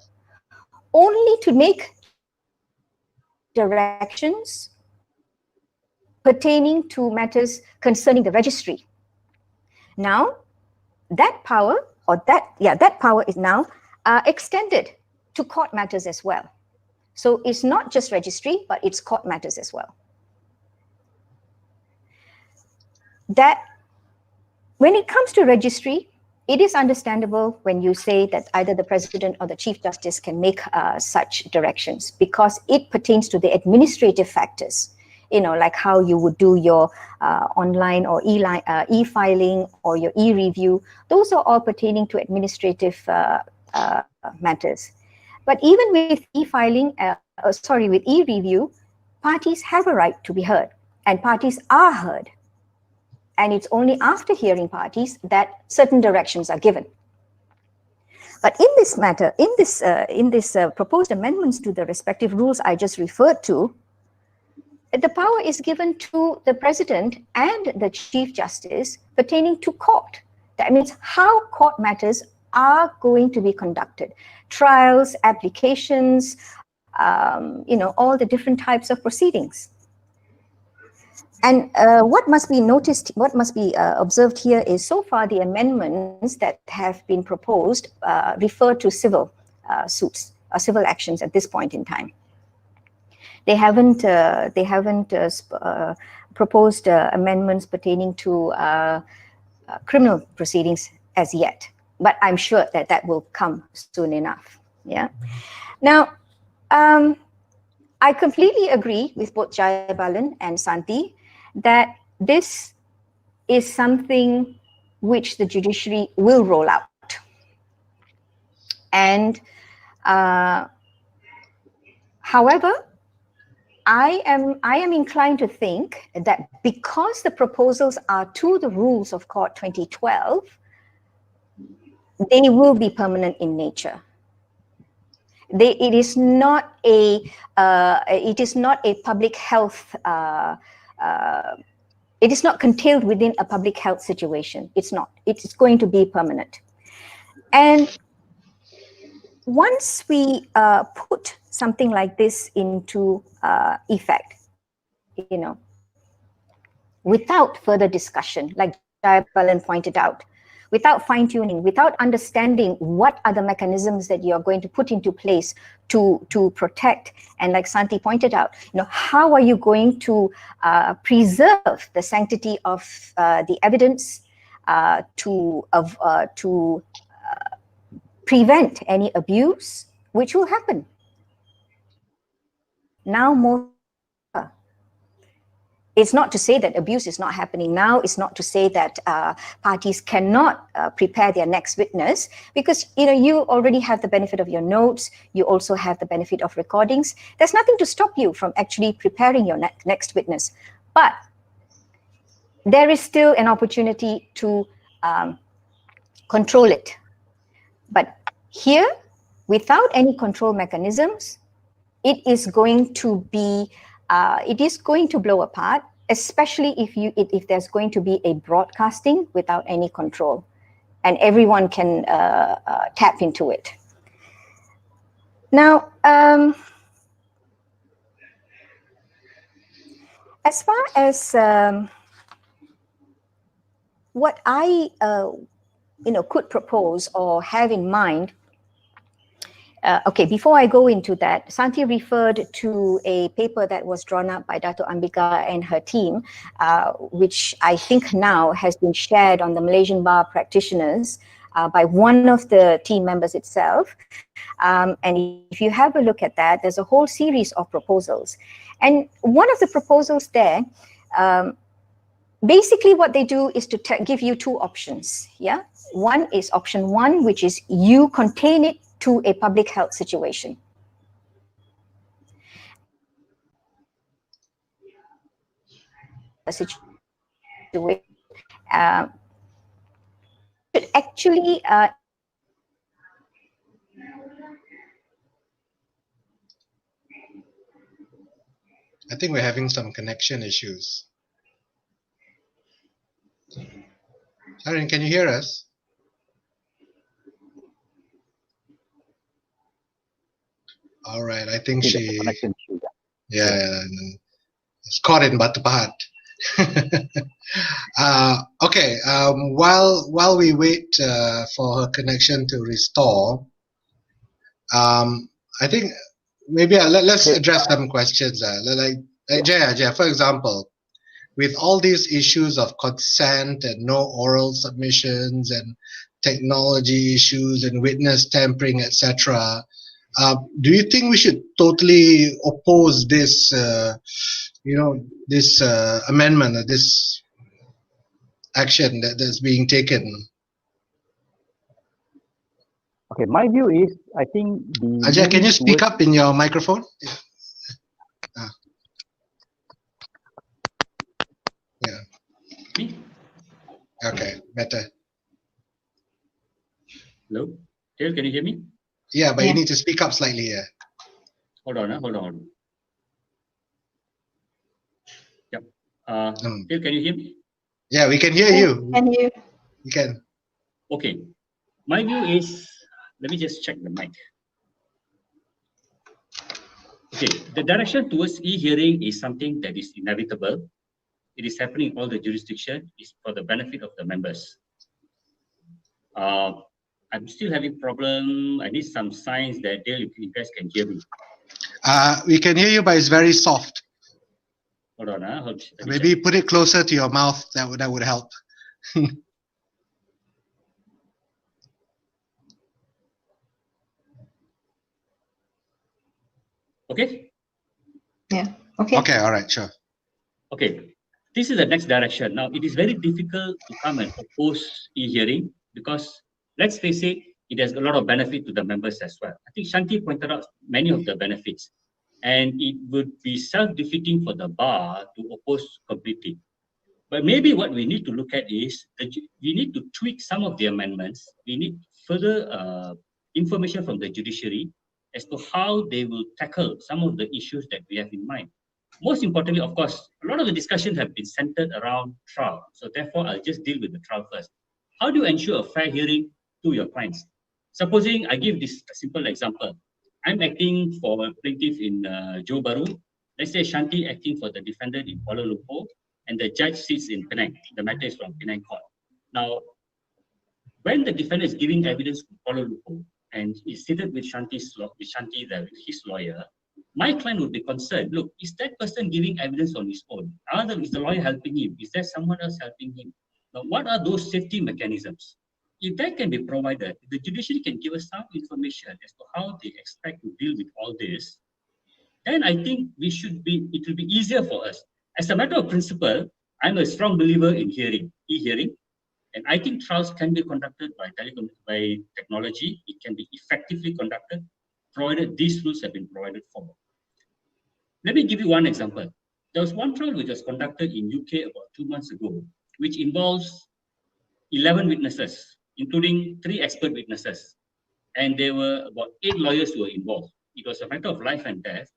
only to make directions pertaining to matters concerning the registry. Now, that power, that power is now extended to court matters as well. So it's not just registry, but it's court matters as well. That when it comes to registry, it is understandable when you say that either the President or the Chief Justice can make such directions, because it pertains to the administrative factors, like how you would do your online or e-filing or your e-review. Those are all pertaining to administrative matters. But even with e-filing, with e-review, parties have a right to be heard, and parties are heard. And it's only after hearing parties that certain directions are given. But in this matter, in this proposed amendments to the respective rules I just referred to, the power is given to the President and the Chief Justice pertaining to court. That means how court matters are going to be conducted. Trials, applications, all the different types of proceedings. And what must be noticed, what must be observed here is, so far the amendments that have been proposed refer to civil suits, civil actions at this point in time. They haven't proposed amendments pertaining to criminal proceedings as yet, but I'm sure that that will come soon enough. Yeah. Now, I completely agree with both Jayabalan and Santi that this is something which the judiciary will roll out. And however, I am inclined to think that because the proposals are to the rules of Court 2012, they will be permanent in nature. It is not a public health. It is not contained within a public health situation. It's not. It's going to be permanent. And once we put something like this into effect, you know, without further discussion, like Jayapalan pointed out, without fine-tuning, without understanding what are the mechanisms that you're going to put into place to protect, and like Santi pointed out, you know, how are you going to preserve the sanctity of the evidence to prevent any abuse, which will happen now more. It's not to say that abuse is not happening now. It's not to say that parties cannot prepare their next witness, because you already have the benefit of your notes. You also have the benefit of recordings. There's nothing to stop you from actually preparing your next witness. But there is still an opportunity to control it. But here, without any control mechanisms, it is going to be blow apart, especially if there's going to be a broadcasting without any control, and everyone can tap into it. Now, as far as what I could propose or have in mind. Okay, before I go into that, Santi referred to a paper that was drawn up by Dato' Ambika and her team, which I think now has been shared on the Malaysian Bar Practitioners by one of the team members itself. And if you have a look at that, there's a whole series of proposals. And one of the proposals there, basically what they do is to give you two options. Yeah, one is option one, which is you contain it to a public health situation. Actually, I think we're having some connection issues. Aaron, can you hear us? All right, I think she, yeah, it's caught in Batu Pahat. Okay, while we wait for her connection to restore, I think maybe let's address some questions. Like Jaya, for example, with all these issues of consent and no oral submissions and technology issues and witness tampering, etc., do you think we should totally oppose this, this amendment, or this action that's being taken? Okay, my view is, I think Ajay, can you speak up in your microphone? Yeah. Me? Okay, better. Hello? Dale, can you hear me? Yeah, but you need to speak up slightly here. Hold on. Yep. Dale, can you hear me? Yeah, we can hear you. Can you? We can. Okay. My view is, let me just check the mic. Okay, the direction towards e-hearing is something that is inevitable. It is happening in all the jurisdictions. It's for the benefit of the members. I'm still having problem. I need some signs that Dale, if you guys can hear me. We can hear you, but it's very soft. Hold on. Maybe put it closer to your mouth. That would help. Okay. Yeah. Okay. Okay. All right. Sure. Okay. This is the next direction. Now, it is very difficult to come and oppose e-hearing because, let's face it, it has a lot of benefit to the members as well. I think Shanti pointed out many of the benefits, and it would be self-defeating for the bar to oppose completely. But maybe what we need to look at is that we need to tweak some of the amendments. We need further information from the judiciary as to how they will tackle some of the issues that we have in mind. Most importantly, of course, a lot of the discussions have been centered around trial. So therefore, I'll just deal with the trial first. How do you ensure a fair hearing to your clients? Supposing I give this simple example. I'm acting for a plaintiff in Johor Bahru. Let's say Shanti acting for the defendant in Kuala Lumpur, and the judge sits in Penang. The matter is from Penang Court. Now, when the defendant is giving evidence from Kuala Lumpur and is seated with his lawyer, my client would be concerned. Look, is that person giving evidence on his own? Is the lawyer helping him? Is there someone else helping him? Now, what are those safety mechanisms? If that can be provided, the judiciary can give us some information as to how they expect to deal with all this, then I think it will be easier for us. As a matter of principle, I'm a strong believer in e-hearing, and I think trials can be conducted by technology. It can be effectively conducted, provided these rules have been provided for. Let me give you one example. There was one trial which was conducted in UK about 2 months ago, which involves 11 witnesses, including 3 expert witnesses. And there were about 8 lawyers who were involved. It was a matter of life and death.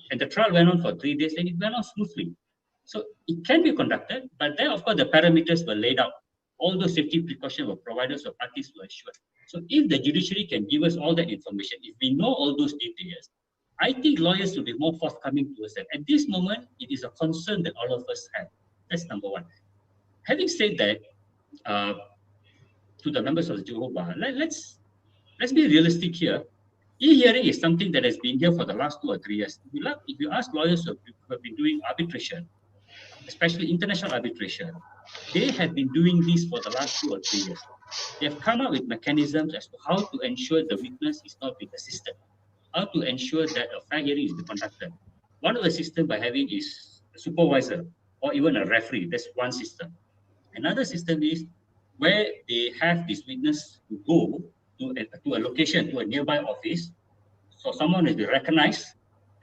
And the trial went on for 3 days, and it went on smoothly. So it can be conducted, but then, of course, the parameters were laid out. All those safety precautions were provided, so parties were assured. So if the judiciary can give us all that information, if we know all those details, I think lawyers will be more forthcoming to us. At this moment, it is a concern that all of us have. That's number one. Having said that, to the members of the Johor Bar, let's be realistic here. E-hearing is something that has been here for the last 2 or 3 years. If you ask lawyers who have been doing arbitration, especially international arbitration, they have been doing this for the last 2 or 3 years. They have come up with mechanisms as to how to ensure the witness is not being assisted, how to ensure that a fair hearing is conducted. One of the systems by having is a supervisor or even a referee. That's one system. Another system is where they have this witness to go to a location, to a nearby office. So someone will be recognized,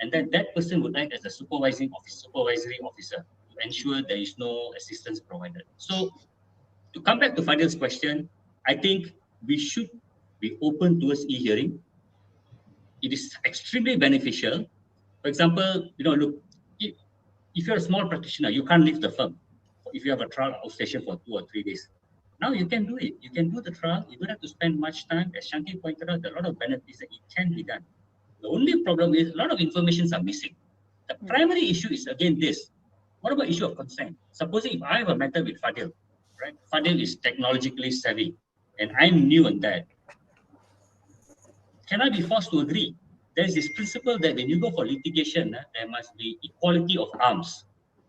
and then that person would act as a supervisory officer to ensure there is no assistance provided. So to come back to Fadil's question, I think we should be open towards e-hearing. It is extremely beneficial. For example, look, if you're a small practitioner, you can't leave the firm if you have a trial outstation for 2 or 3 days. Now you can do it. You can do the trial. You don't have to spend much time. As Shanti pointed out, there are a lot of benefits that it can be done. The only problem is a lot of information are missing. The primary issue is again this. What about issue of consent? Supposing if I have a matter with Fadil, right? Fadil is technologically savvy, and I'm new in that. Can I be forced to agree? There's this principle that when you go for litigation, there must be equality of arms.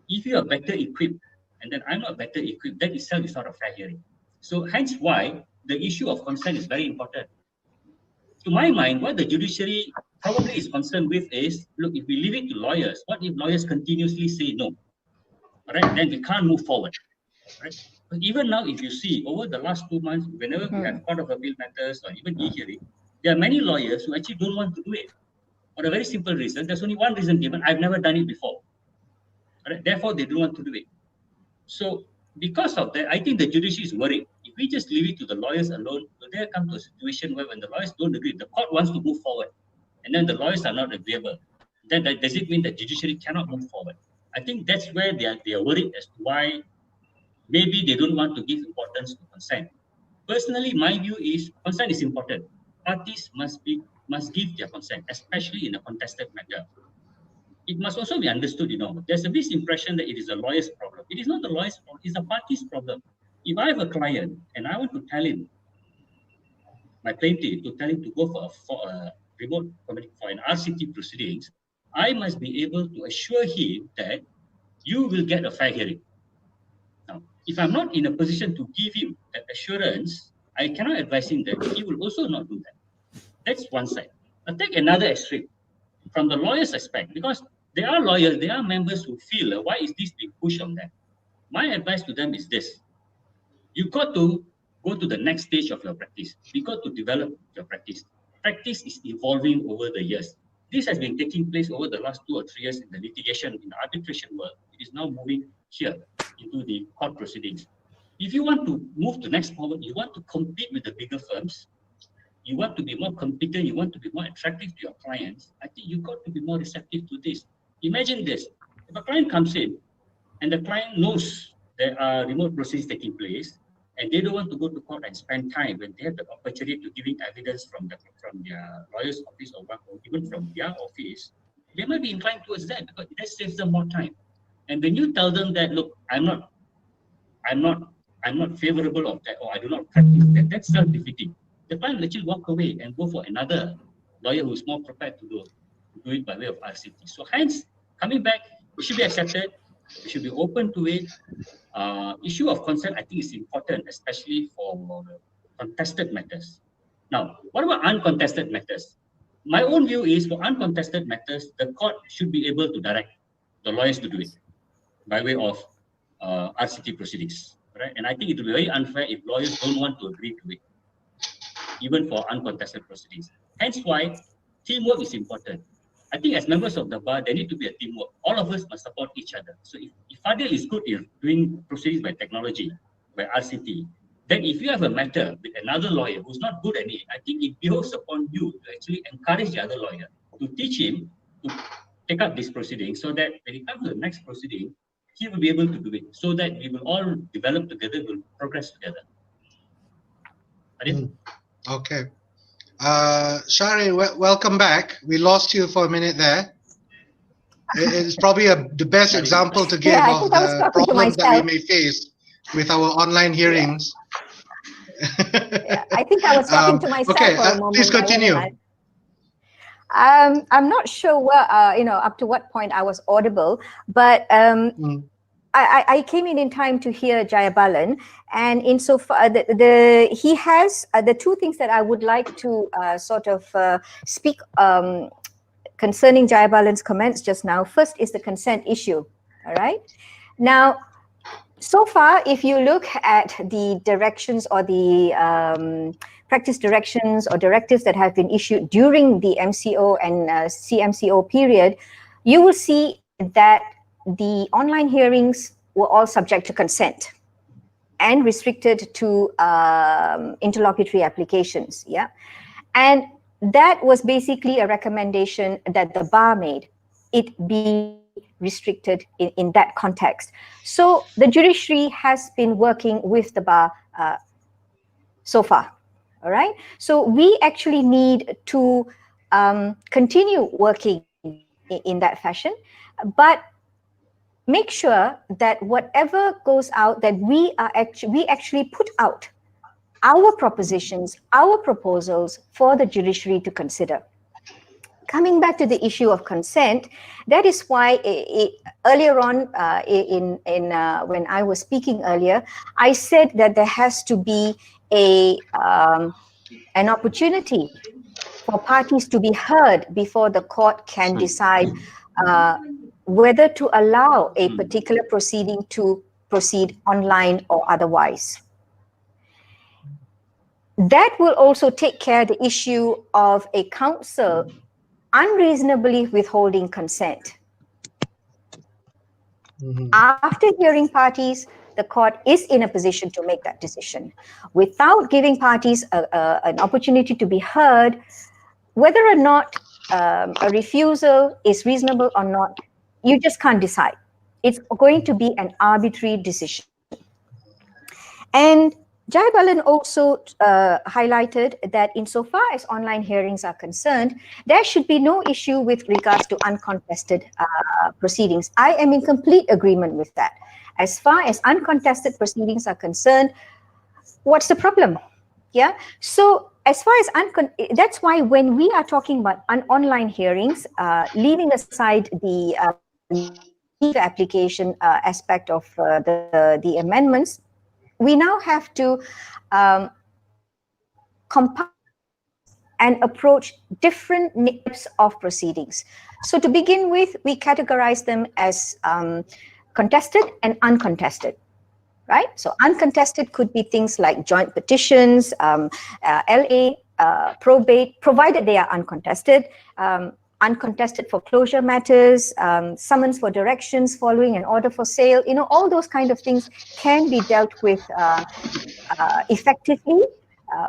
If you are better equipped, and then I'm not better equipped, that itself is not a fair hearing. So hence why the issue of consent is very important. To my mind, what the judiciary probably is concerned with is, look, if we leave it to lawyers, what if lawyers continuously say no? All right, then we can't move forward. Right? But even now, if you see, over the last 2 months, whenever we have court of appeal matters or even e-hearing, there are many lawyers who actually don't want to do it. For a very simple reason, there's only one reason given: I've never done it before. All right? Therefore, they don't want to do it. So because of that, I think the judiciary is worried. If we just leave it to the lawyers alone, will there come to a situation where when the lawyers don't agree, the court wants to move forward, and then the lawyers are not agreeable? Then does it mean that judiciary cannot move forward? I think that's where they are worried as to why maybe they don't want to give importance to consent. Personally, my view is consent is important. Parties must give their consent, especially in a contested matter. It must also be understood, there's a misimpression that it is a lawyer's problem. It is not the lawyer's problem, it's a party's problem. If I have a client and I want to tell him, my plaintiff, to tell him to go for a remote for an RCT proceedings, I must be able to assure him that you will get a fair hearing. Now, if I'm not in a position to give him that assurance, I cannot advise him that he will also not do that. That's one side. I'll take another extreme from the lawyer's aspect, because there are lawyers, there are members who feel, why is this being pushed on them? My advice to them is this: you got to go to the next stage of your practice. You got to develop your practice. Practice is evolving over the years. This has been taking place over the last 2 or 3 years in the litigation, in the arbitration world. It is now moving here into the court proceedings. If you want to move to next forward, you want to compete with the bigger firms, you want to be more competent, you want to be more attractive to your clients, I think you got to be more receptive to this. Imagine this: if a client comes in and the client knows there are remote proceedings taking place, and they don't want to go to court and spend time when they have the opportunity to giving evidence from their lawyer's office or even from their office, they might be inclined towards that because that saves them more time. And when you tell them that, look, I'm not favorable of that, or I do not practice that, that's self-defeating. The client will actually walk away and go for another lawyer who's more prepared to do it by way of RCT. So hence, coming back, it should be accepted. We should be open to it. Issue of consent, I think, is important, especially for contested matters. Now, what about uncontested matters? My own view is for uncontested matters, the court should be able to direct the lawyers to do it by way of RCT proceedings, right? And I think it will be very unfair if lawyers don't want to agree to it, even for uncontested proceedings. Hence why teamwork is important. I think as members of the bar, there need to be a teamwork. All of us must support each other. So if Fadil is good in doing proceedings by technology, by RCT, then if you have a matter with another lawyer who's not good at it, I think it behoves upon you to actually encourage the other lawyer to teach him to take up this proceeding so that when it comes to the next proceeding, he will be able to do it so that we will all develop together, we'll progress together. Okay. Shari, welcome back. We lost you for a minute there. It's probably the best example to give of the problems that we may face with our online hearings. I think I was talking to myself for a moment. Please continue. I'm not sure where, up to what point I was audible, but I came in time to hear Jayabalan, and insofar he has the two things that I would like to speak concerning Jayabalan's comments just now. First is the consent issue. All right. Now, so far, if you look at the directions or the practice directions or directives that have been issued during the MCO and CMCO period, you will see that the online hearings were all subject to consent and restricted to interlocutory applications. Yeah, and that was basically a recommendation that the bar made. It be restricted in that context. So the judiciary has been working with the bar so far. All right. So we actually need to continue working in that fashion, but make sure that whatever goes out, that we actually put out our propositions, our proposals for the judiciary to consider. Coming back to the issue of consent, that is why earlier on when I was speaking earlier, I said that there has to be an opportunity for parties to be heard before the court can decide whether to allow a particular proceeding to proceed online or otherwise. That will also take care of the issue of a counsel unreasonably withholding consent. After hearing parties, the court is in a position to make that decision. Without giving parties an opportunity to be heard, whether or not a refusal is reasonable or not, you just can't decide. It's going to be an arbitrary decision. And Jayabalan also highlighted that insofar as online hearings are concerned, there should be no issue with regards to uncontested proceedings. I am in complete agreement with that. As far as uncontested proceedings are concerned, what's the problem? Yeah. So as far as that's why when we are talking about online hearings, leaving aside the application aspect of the amendments, we now have to compile and approach different types of proceedings. So to begin with, we categorize them as contested and uncontested, right? So uncontested could be things like joint petitions, LA, probate, provided they are uncontested, uncontested foreclosure matters, summons for directions following an order for sale, all those kind of things can be dealt with effectively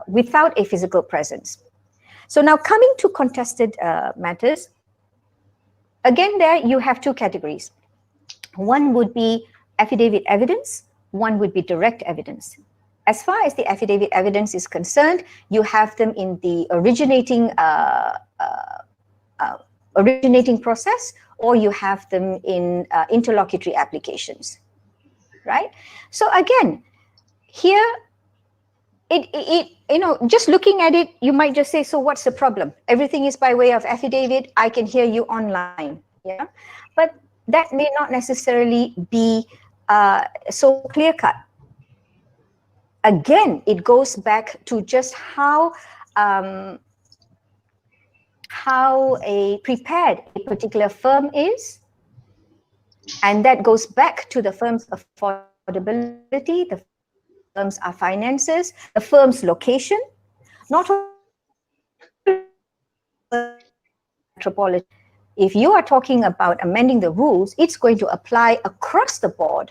without a physical presence. So now coming to contested matters, again there you have two categories. One would be affidavit evidence, one would be direct evidence. as far as the affidavit evidence is concerned, you have them in the originating process, or you have them in interlocutory applications, right? So again, here, just looking at it, you might just say, so what's the problem? Everything is by way of affidavit. I can hear you online, yeah? But that may not necessarily be so clear-cut. Again, it goes back to just how prepared a particular firm is, and that goes back to the firm's affordability, the firm's finances, the firm's location, not only metropolitan. If you are talking about amending the rules, it's going to apply across the board,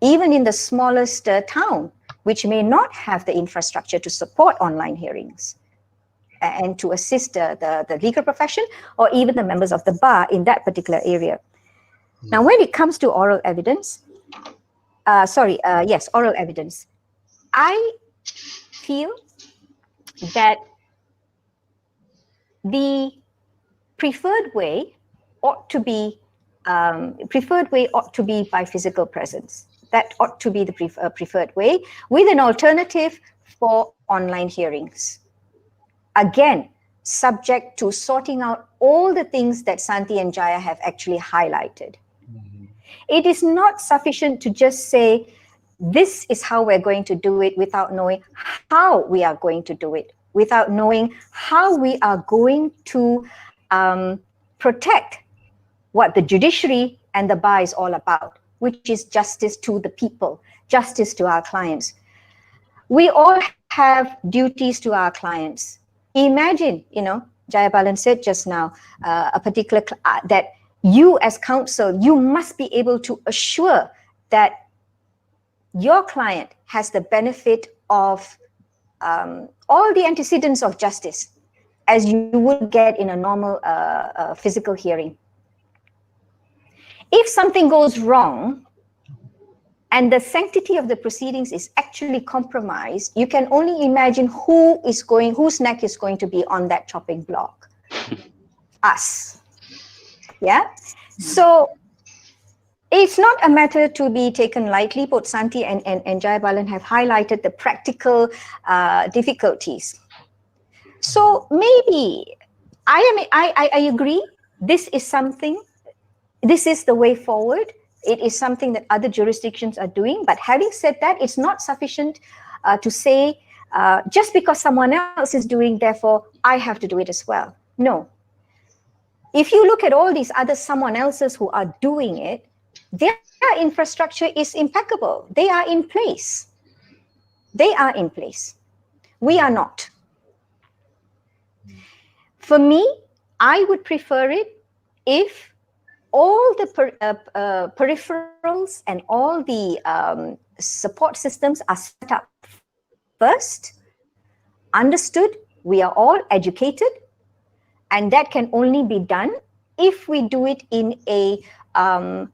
even in the smallest town, which may not have the infrastructure to support online hearings and to assist the legal profession or even the members of the bar in that particular area. Now, when it comes to oral evidence, oral evidence, I feel that the preferred way ought to be by physical presence. That ought to be the preferred way, with an alternative for online hearings. Again, subject to sorting out all the things that Santi and Jaya have actually highlighted. It is not sufficient to just say, this is how we're going to do it, without knowing how we are going to do it, without knowing how we are going to protect what the judiciary and the bar is all about, which is justice to the people, justice to our clients. We all have duties to our clients. Imagine, Jayabalan said just now, a particular, that you as counsel, you must be able to assure that your client has the benefit of all the antecedents of justice as you would get in a normal physical hearing. If something goes wrong and the sanctity of the proceedings is actually compromised, you can only imagine whose neck is going to be on that chopping block. Us. Yeah? So it's not a matter to be taken lightly. Both Santi and Jayabalan have highlighted the practical difficulties. So maybe I agree, this is the way forward. It is something that other jurisdictions are doing. But having said that, it's not sufficient to say, just because someone else is doing, therefore, I have to do it as well. No. If you look at all these other someone else's who are doing it, their infrastructure is impeccable. They are in place. They are in place. We are not. For me, I would prefer it if all the peripherals and all the support systems are set up first, understood, we are all educated, and that can only be done if we do it in a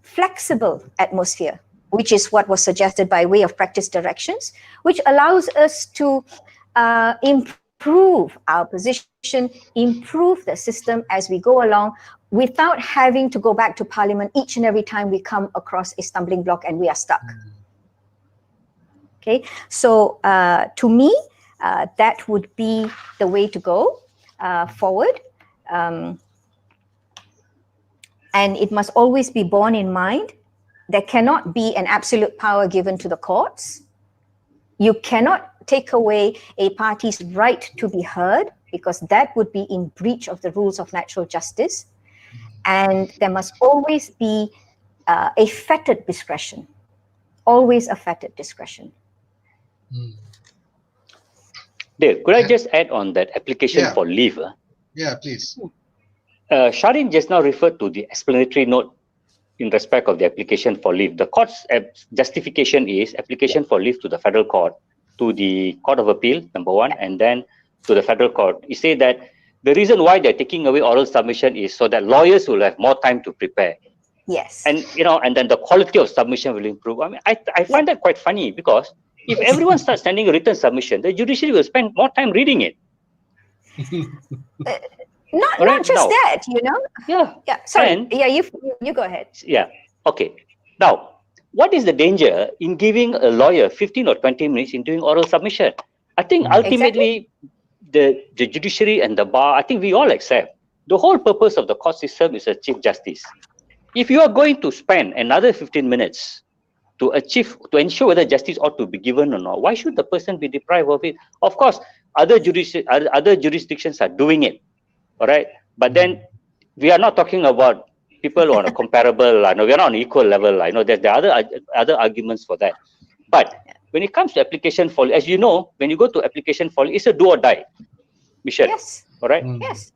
flexible atmosphere, which is what was suggested by way of practice directions, which allows us to improve our position, improve the system as we go along, without having to go back to Parliament each and every time we come across a stumbling block and we are stuck. Okay, so to me, that would be the way to go forward. And it must always be borne in mind, there cannot be an absolute power given to the courts. You cannot take away a party's right to be heard, because that would be in breach of the rules of natural justice. And there must always be a fettered discretion, always a fettered discretion. Dave, could I just add on that application for leave? Yeah, please. Shahrin just now referred to the explanatory note in respect of the application for leave. The court's justification is application for leave to the federal court, to the Court of Appeal, number one, and then to the federal court. You say that the reason why they're taking away oral submission is so that lawyers will have more time to prepare. Yes. And and then the quality of submission will improve. I mean, I find that quite funny, because If everyone starts sending a written submission, the judiciary will spend more time reading it. Not just that, you know. Yeah. Sorry. You go ahead. Yeah. Okay. Now, what is the danger in giving a lawyer 15 or 20 minutes in doing oral submission? I think ultimately the judiciary and the bar, I think we all accept the whole purpose of the court system is a Chief Justice. If you are going to spend another 15 minutes to ensure whether justice ought to be given or not, why should the person be deprived of it? Of course, other jurisdictions are doing it, all right? But then we are not talking about people on a comparable, we are not on equal level. I know there's the other arguments for that. But when it comes to application folly, as you know, when you go to application folly, it's a do or die mission. Yes. All right? Yes.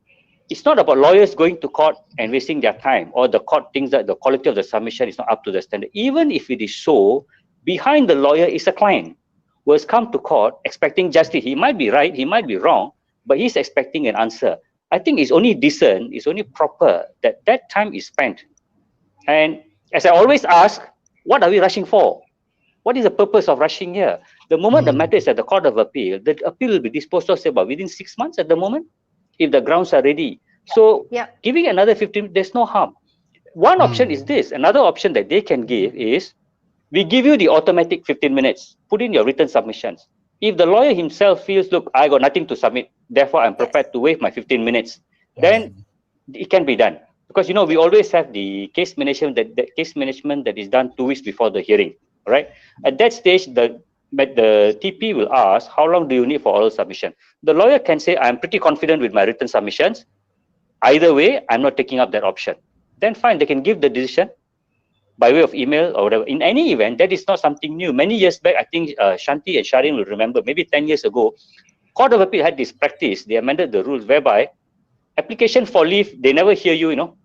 It's not about lawyers going to court and wasting their time, or the court thinks that the quality of the submission is not up to the standard. Even if it is so, behind the lawyer is a client who has come to court expecting justice. He might be right, he might be wrong, but he's expecting an answer. I think it's only decent, it's only proper that that time is spent. And as I always ask, what are we rushing for? What is the purpose of rushing here? The moment the matter is at the Court of Appeal, the appeal will be disposed of, say, about within 6 months at the moment, if the grounds are ready. So giving another 15, there's no harm. One option is this. Another option that they can give is, we give you the automatic 15 minutes. Put in your written submissions. If the lawyer himself feels, look, I got nothing to submit, therefore I'm prepared to waive my 15 minutes, then it can be done. Because, you know, we always have the case management that is done 2 weeks before the hearing, right? At that stage, the TP will ask, how long do you need for oral submission? The lawyer can say, I'm pretty confident with my written submissions. Either way, I'm not taking up that option. Then fine, they can give the decision by way of email or whatever. In any event, that is not something new. Many years back, I think Shanti and Shahrin will remember, maybe 10 years ago, Court of Appeal had this practice. They amended the rules whereby application for leave, they never hear you, you know.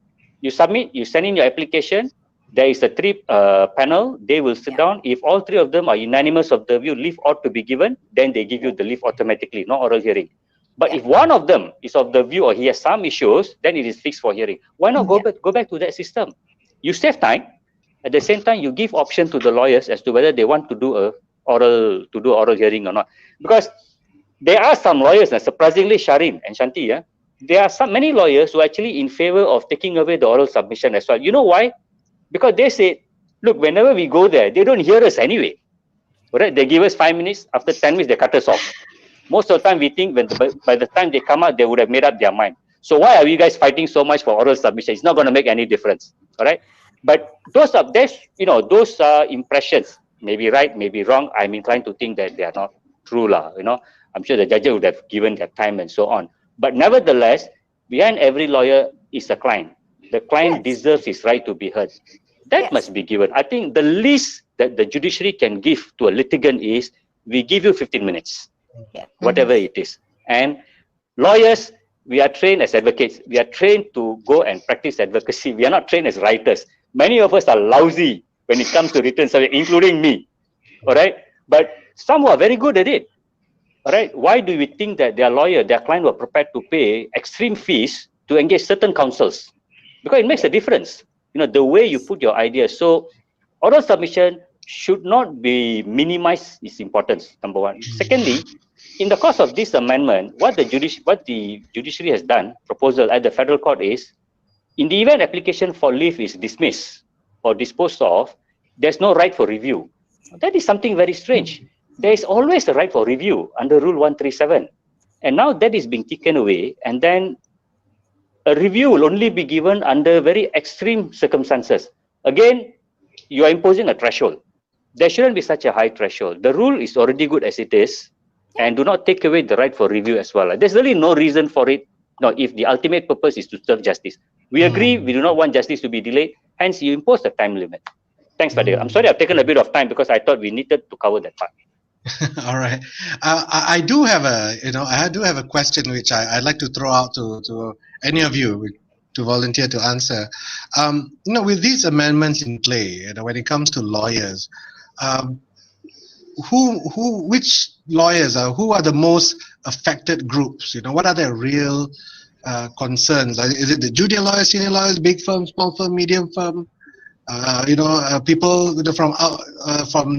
You submit, you send in your application, there is a 3 panel, they will sit down. If all 3 of them are unanimous of the view, leave ought to be given, then they give you the leave automatically, no oral hearing. But if one of them is of the view or he has some issues, then it is fixed for hearing. Why not go back to that system? You save time. At the same time, you give option to the lawyers as to whether they want to do oral hearing or not. Because there are some lawyers, surprisingly, Shahrin and Shanti, there are many lawyers who are actually in favor of taking away the oral submission as well. You know why? Because they say, look, whenever we go there, they don't hear us anyway. Right? They give us 5 minutes. After 10 minutes, they cut us off. Most of the time, we think by the time they come out, they would have made up their mind. So why are you guys fighting so much for oral submission? It's not going to make any difference. All right? But those impressions, may be right, may be wrong. I'm inclined to think that they are not true, you know. I'm sure the judge would have given their time and so on. But nevertheless, behind every lawyer is a client. The client deserves his right to be heard. That must be given. I think the least that the judiciary can give to a litigant is, we give you 15 minutes, whatever it is. And lawyers, we are trained as advocates. We are trained to go and practice advocacy. We are not trained as writers. Many of us are lousy when it comes to written subject, including me. All right? But some who are very good at it. All right? Why do we think that their lawyer, their client were prepared to pay extreme fees to engage certain counsels? Because it makes a difference. You know, the way you put your ideas. So oral submission should not be minimized its importance, number one. Secondly, in the course of this amendment, what the judiciary has done, proposal at the federal court is, in the event application for leave is dismissed or disposed of, there's no right for review. That is something very strange. There is always a right for review under Rule 137. And now that is being taken away, and then a review will only be given under very extreme circumstances. Again, you are imposing a threshold. There shouldn't be such a high threshold. The rule is already good as it is, and do not take away the right for review as well. There's really no reason for it. No, if the ultimate purpose is to serve justice. We agree, we do not want justice to be delayed, hence you impose the time limit. Thanks, Fadil. I'm sorry I've taken a bit of time because I thought we needed to cover that part. All right. I do have a question which I'd like to throw out to any of you to volunteer to answer. With these amendments in play, when it comes to lawyers, which lawyers who are the most affected groups? What are their real concerns? Is it the junior lawyers, senior lawyers, big firm, small firm, medium firm? People from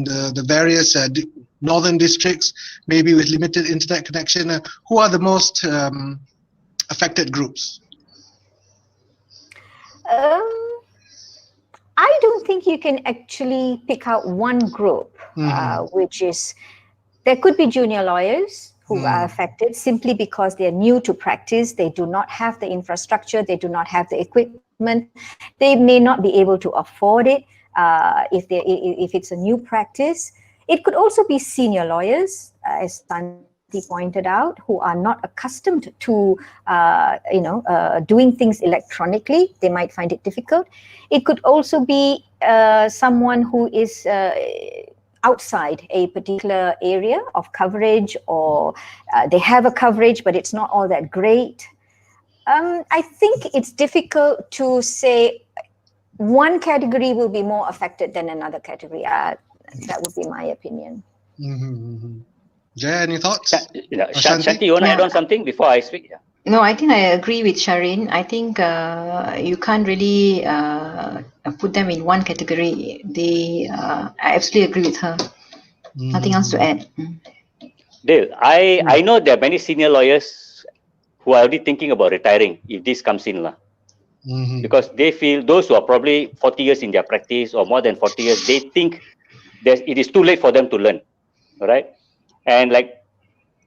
the various northern districts, maybe with limited internet connection? Who are the most affected groups? I don't think you can actually pick out one group, which is, there could be junior lawyers who are affected simply because they're new to practice. They do not have the infrastructure. They do not have the equipment. They may not be able to afford it if it's a new practice. It could also be senior lawyers, as Santi pointed out, who are not accustomed to doing things electronically. They might find it difficult. It could also be someone who is outside a particular area of coverage, or they have a coverage, but it's not all that great. I think it's difficult to say one category will be more affected than another category. That would be my opinion. Jay, any thoughts? Shanti, you want to add on something before I speak? Yeah. No, I think I agree with Shahrin. I think you can't really put them in one category. I absolutely agree with her. Nothing else to add. Dale, I know there are many senior lawyers who are already thinking about retiring if this comes in. Because they feel, those who are probably 40 years in their practice or more than 40 years, they think that it is too late for them to learn. Right? And like,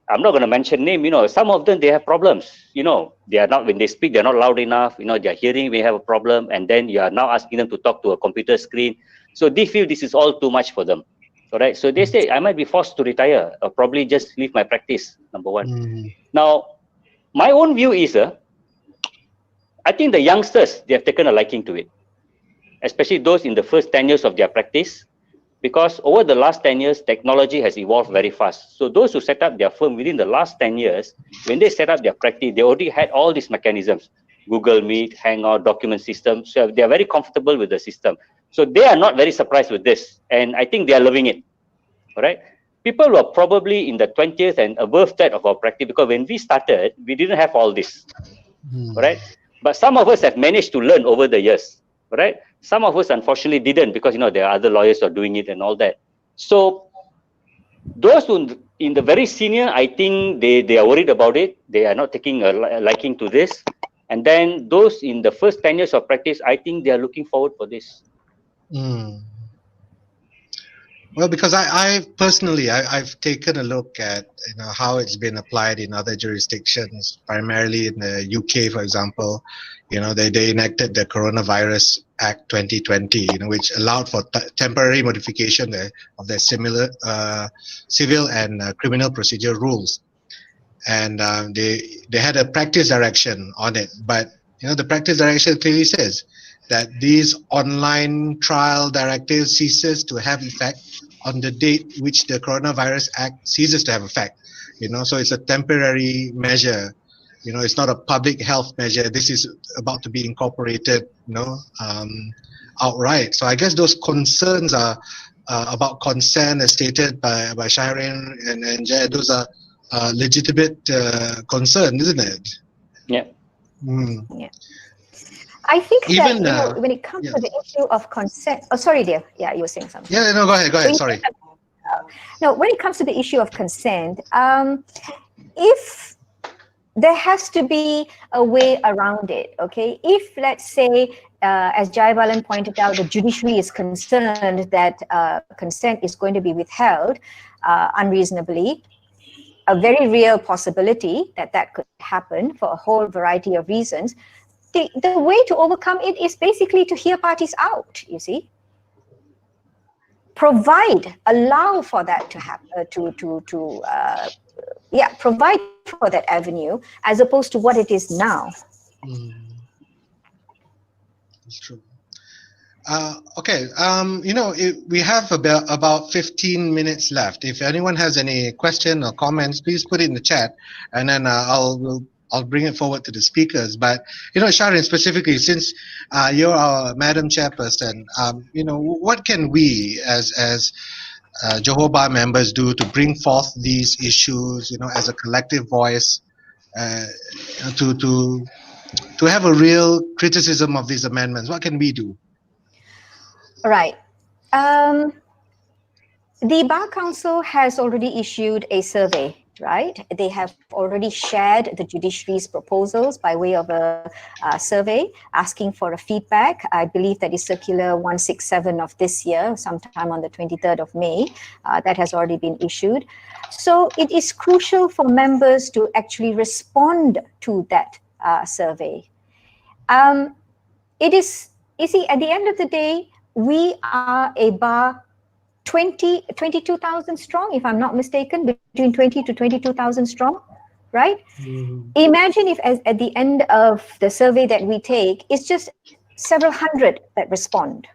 I'm not going to mention name, some of them, they have problems, they are not, when they speak, they're not loud enough, their hearing may have a problem, and then you are now asking them to talk to a computer screen. So they feel this is all too much for them. All right. So they say, I might be forced to retire or probably just leave my practice, number one. Now, my own view is, I think the youngsters, they have taken a liking to it, especially those in the first 10 years of their practice. Because over the last 10 years, technology has evolved very fast. So those who set up their firm within the last 10 years, when they set up their practice, they already had all these mechanisms, Google Meet, Hangout, document system. So they are very comfortable with the system. So they are not very surprised with this. And I think they are loving it. All right. People who are probably in the 20th and above that of our practice, because when we started, we didn't have all this. All right. But some of us have managed to learn over the years. Right? Some of us unfortunately didn't, because there are other lawyers who are doing it and all that. So those who in the very senior, I think they are worried about it. They are not taking a liking to this. And then those in the first 10 years of practice, I think they are looking forward for this. Well, because I personally, I've taken a look at how it's been applied in other jurisdictions, primarily in the UK, for example. They enacted the Coronavirus Act 2020, which allowed for temporary modification of their similar civil and criminal procedure rules, and they had a practice direction on it. But the practice direction clearly says that these online trial directives ceases to have effect on the date which the Coronavirus Act ceases to have effect. So it's a temporary measure. It's not a public health measure. This is about to be incorporated, outright. So I guess those concerns are about consent, as stated by Shahrin and Jay. Those are legitimate concerns, isn't it? Yeah. Yeah. I think even, that when it comes to the issue of consent. Oh, sorry, dear. Yeah, you were saying something. Yeah, no, go ahead. Sorry. No, when it comes to the issue of consent, if there has to be a way around it, okay? If, let's say, as Jayabalan pointed out, the judiciary is concerned that consent is going to be withheld unreasonably, a very real possibility that could happen for a whole variety of reasons. The way to overcome it is basically to hear parties out, you see. Allow for that to happen, provide for that avenue, as opposed to what it is now. That's true. Okay, we have about 15 minutes left. If anyone has any question or comments, please put it in the chat, and then I'll bring it forward to the speakers. But Shahrin, specifically, since you're our Madam Chairperson, what can we as Johor Bahru members do to bring forth these issues, as a collective voice, to have a real criticism of these amendments? What can we do? Right. The Bar Council has already issued a survey, right? They have already shared the judiciary's proposals by way of a survey asking for a feedback. I believe that is circular 167 of this year, sometime on the 23rd of May, that has already been issued. So it is crucial for members to actually respond to that survey. It is, you see, at the end of the day, we are a bar 22,000 strong, if I'm not mistaken, between 20 to 22,000 strong, right? Imagine if at the end of the survey that we take, it's just several hundred that respond.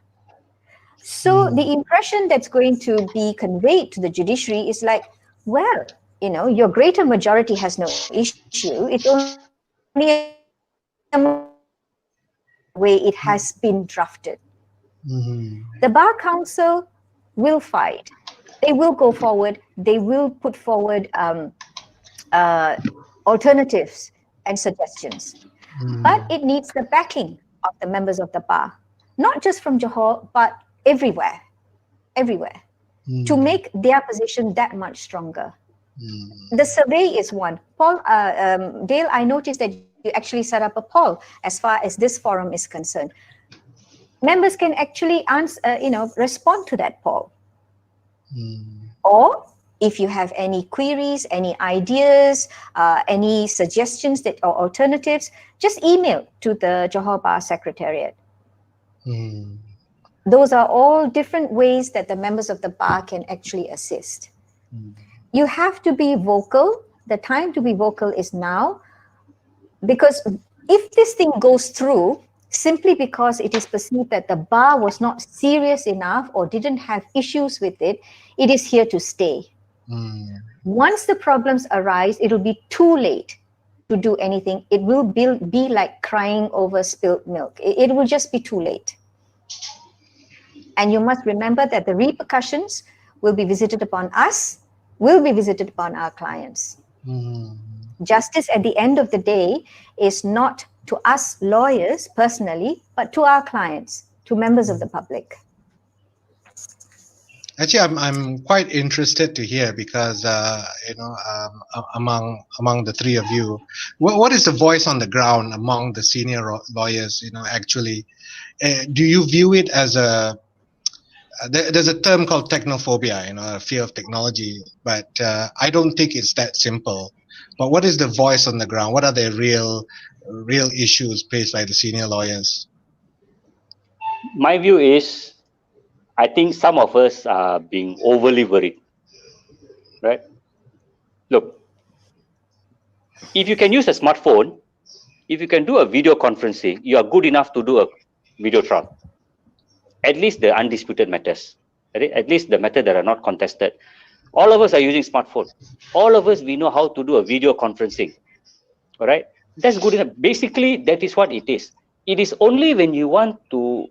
So the impression that's going to be conveyed to the judiciary is like, well, you know, your greater majority has no issue. It's only a way it has been drafted. The Bar Council will fight. They will go forward. They will put forward alternatives and suggestions. But it needs the backing of the members of the bar, not just from Johor, but everywhere, to make their position that much stronger. The survey is one. Paul, Dale, I noticed that you actually set up a poll as far as this forum is concerned. Members can actually answer, respond to that poll. Or if you have any queries, any ideas, any suggestions that or alternatives, just email to the Johor Bar Secretariat. Those are all different ways that the members of the bar can actually assist. You have to be vocal. The time to be vocal is now, because if this thing goes through simply because it is perceived that the bar was not serious enough or didn't have issues with it, it is here to stay. Once the problems arise, it will be too late to do anything. It will be like crying over spilled milk. It will just be too late. And you must remember that the repercussions will be visited upon us, will be visited upon our clients. Justice at the end of the day is not to us lawyers personally, but to our clients, to members of the public. Actually, I'm quite interested to hear because among the three of you, what is the voice on the ground among the senior lawyers? Actually, do you view it as a there's a term called technophobia, a fear of technology, but I don't think it's that simple. But what is the voice on the ground? What are the real issues faced by the senior lawyers? My view is, I think some of us are being overly worried, right? Look, if you can use a smartphone, if you can do a video conferencing, you are good enough to do a video trial. At least the undisputed matters, right? At least the matters that are not contested. All of us are using smartphone. All of us, we know how to do a video conferencing, all right? That's good enough. Basically, that is what it is. It is only when you want to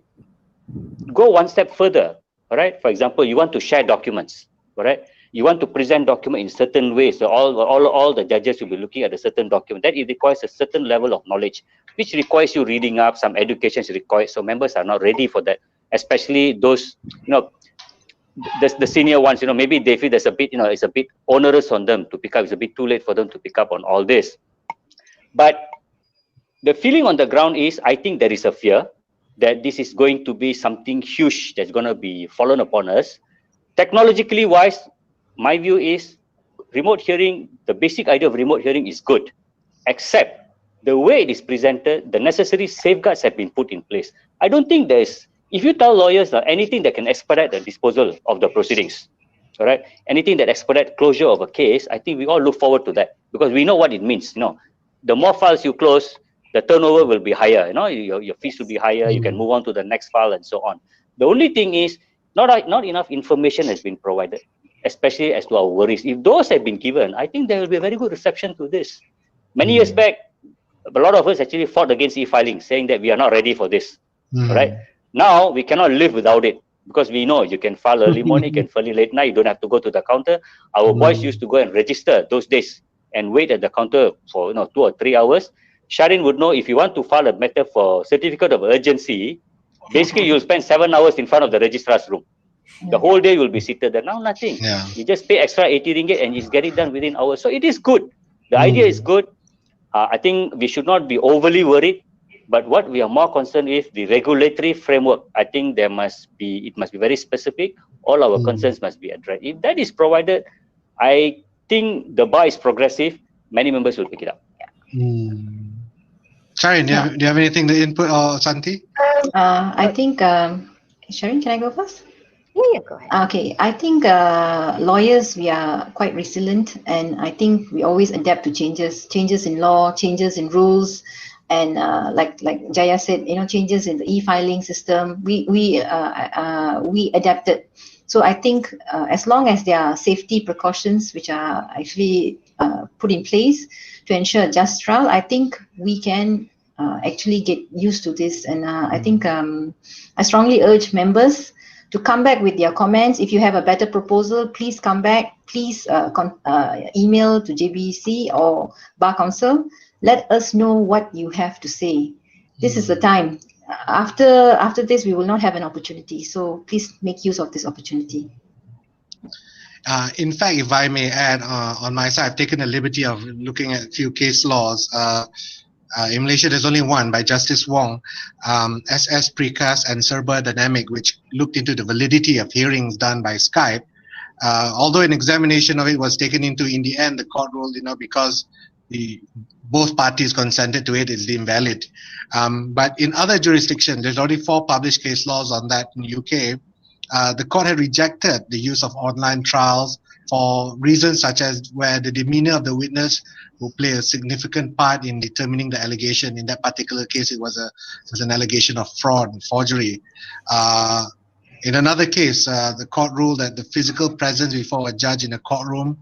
go one step further, all right? For example, you want to share documents, all right? You want to present document in certain ways. So all the judges will be looking at a certain document. That it requires a certain level of knowledge, which requires you reading up, some education is required. So members are not ready for that, especially those, the senior ones, maybe they feel there's a bit, it's a bit onerous on them to pick up. It's a bit too late for them to pick up on all this. But the feeling on the ground is, I think there is a fear that this is going to be something huge that's going to be fallen upon us. Technologically wise, my view is remote hearing, the basic idea of remote hearing is good, except the way it is presented, the necessary safeguards have been put in place. I don't think there's, if you tell lawyers anything that can expedite the disposal of the proceedings, all right, anything that expedite closure of a case, I think we all look forward to that because we know what it means. The more files you close, the turnover will be higher. Your fees will be higher. You can move on to the next file and so on. The only thing is not enough information has been provided, especially as to our worries. If those have been given, I think there will be a very good reception to this. Many years back, a lot of us actually fought against e-filing, saying that we are not ready for this. Right? Now we cannot live without it because we know you can file early morning, you can file late night. You don't have to go to the counter. Our boys used to go and register those days and wait at the counter for 2 or 3 hours. Sharin would know if you want to file a matter for certificate of urgency, basically you'll spend 7 hours in front of the registrar's room. The whole day will be seated there. Now nothing. Yeah. You just pay extra 80 ringgit and you get it done within hours. So it is good. The idea is good. I think we should not be overly worried. But what we are more concerned with, the regulatory framework, I think it must be very specific. All our concerns must be addressed. If that is provided, I think the bar is progressive. Many members will pick it up. Sharon, do you have anything to input, or Santi? I think, Sharon, can I go first? Yeah, go ahead. Okay, I think lawyers, we are quite resilient, and I think we always adapt to changes in law, changes in rules, and like Jaya said, changes in the e-filing system. We adapted. So I think as long as there are safety precautions which are actually put in place to ensure a just trial, I think we can actually get used to this. And I think I strongly urge members to come back with their comments. If you have a better proposal, please come back. Please email to JBC or Bar Council. Let us know what you have to say. This is the time. After this, we will not have an opportunity. So please make use of this opportunity. In fact, if I may add, on my side, I've taken the liberty of looking at a few case laws. In Malaysia, there's only one by Justice Wong, SS Precast and Serba Dynamic, which looked into the validity of hearings done by Skype. Although an examination of it was taken into, in the end, the court ruled, because both parties consented to it, it's invalid. But in other jurisdictions, there's already 4 published case laws on that in the UK. The court had rejected the use of online trials for reasons such as where the demeanor of the witness will play a significant part in determining the allegation. In that particular case, it was an allegation of fraud and forgery. In another case, the court ruled that the physical presence before a judge in a courtroom,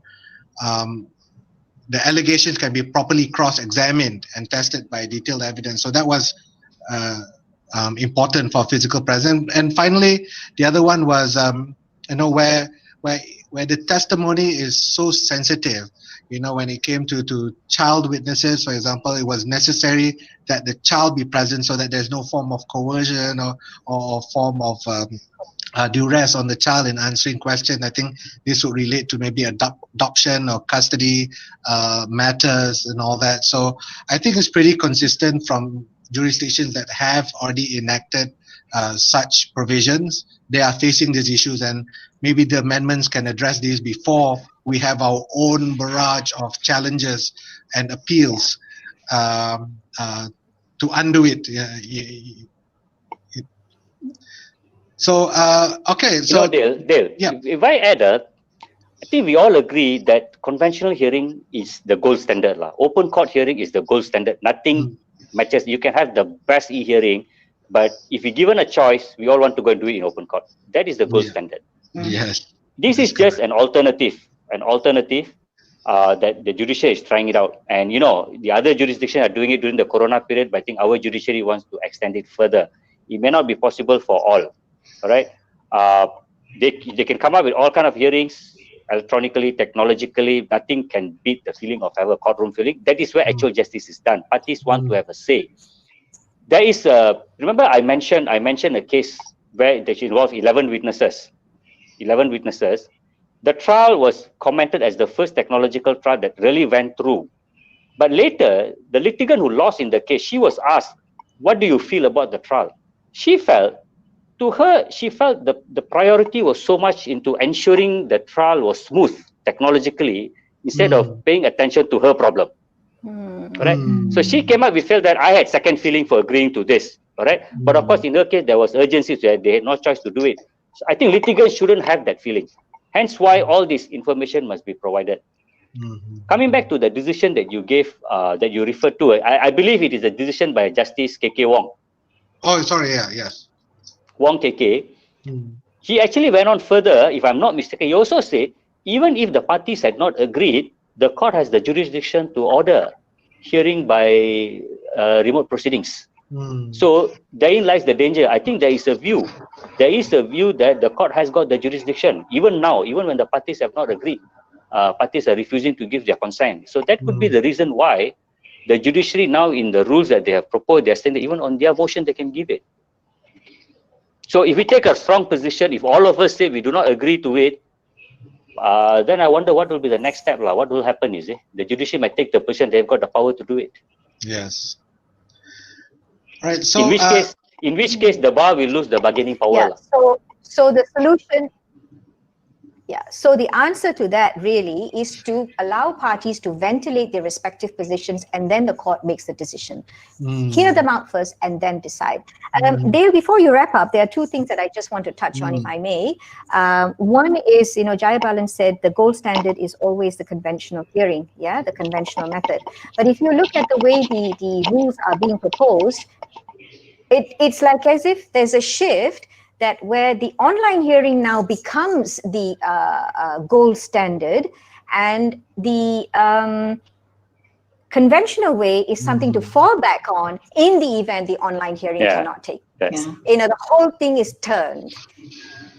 the allegations can be properly cross-examined and tested by detailed evidence. So that was important for physical presence. And finally, the other one was, where the testimony is so sensitive. When it came to child witnesses, for example, it was necessary that the child be present so that there's no form of coercion or form of duress on the child in answering questions. I think this would relate to maybe adoption or custody matters and all that. So I think it's pretty consistent from jurisdictions that have already enacted such provisions. They are facing these issues, and maybe the amendments can address these before we have our own barrage of challenges and appeals to undo it. So, okay. So, Dale, yeah. If I add I think we all agree that conventional hearing is the gold standard. Open court hearing is the gold standard. Nothing matches. You can have the best e-hearing, but if you're given a choice, we all want to go and do it in open court. That is the gold standard. Yes. This is just an alternative that the judiciary is trying it out. And, the other jurisdictions are doing it during the corona period, but I think our judiciary wants to extend it further. It may not be possible for all right? They can come up with all kind of hearings, electronically, technologically. Nothing can beat the feeling of have a courtroom feeling. That is where actual justice is done. Parties want to have a say. There is remember I mentioned a case where it involved 11 witnesses. The trial was commented as the first technological trial that really went through. But later, the litigant who lost in the case, she was asked, what do you feel about the trial? She felt the priority was so much into ensuring the trial was smooth technologically instead of paying attention to her problem. Correct? So she came up, we felt that I had second feeling for agreeing to this. Correct? But of course, in her case, there was urgency, so they had no choice to do it. So I think litigants shouldn't have that feeling. Hence why all this information must be provided. Coming back to the decision that you gave, that you referred to, I believe it is a decision by Justice KK Wong. Oh, sorry, yes. Wong KK. He actually went on further, if I'm not mistaken. He also said, even if the parties had not agreed, the court has the jurisdiction to order hearing by remote proceedings. So therein lies the danger. I think there is a view that the court has got the jurisdiction. Even now, even when the parties have not agreed, parties are refusing to give their consent. So that could be the reason why the judiciary now, in the rules that they have proposed, they're saying that even on their motion they can give it. So if we take a strong position, if all of us say we do not agree to it, then I wonder what will be the next step. What will happen, is it? The judiciary might take the position they've got the power to do it. Yes. Right. So in which case the bar will lose the bargaining power. Yeah. So the solution. Yeah, so the answer to that really is to allow parties to ventilate their respective positions, and then the court makes the decision. Hear them out first and then decide. Dale, before you wrap up, there are two things that I just want to touch on, if I may. One is, Jayabalan said the gold standard is always the conventional hearing, the conventional method. But if you look at the way the rules are being proposed, it's like as if there's a shift that where the online hearing now becomes the gold standard, and the conventional way is something to fall back on in the event the online hearing cannot take place. The whole thing is turned.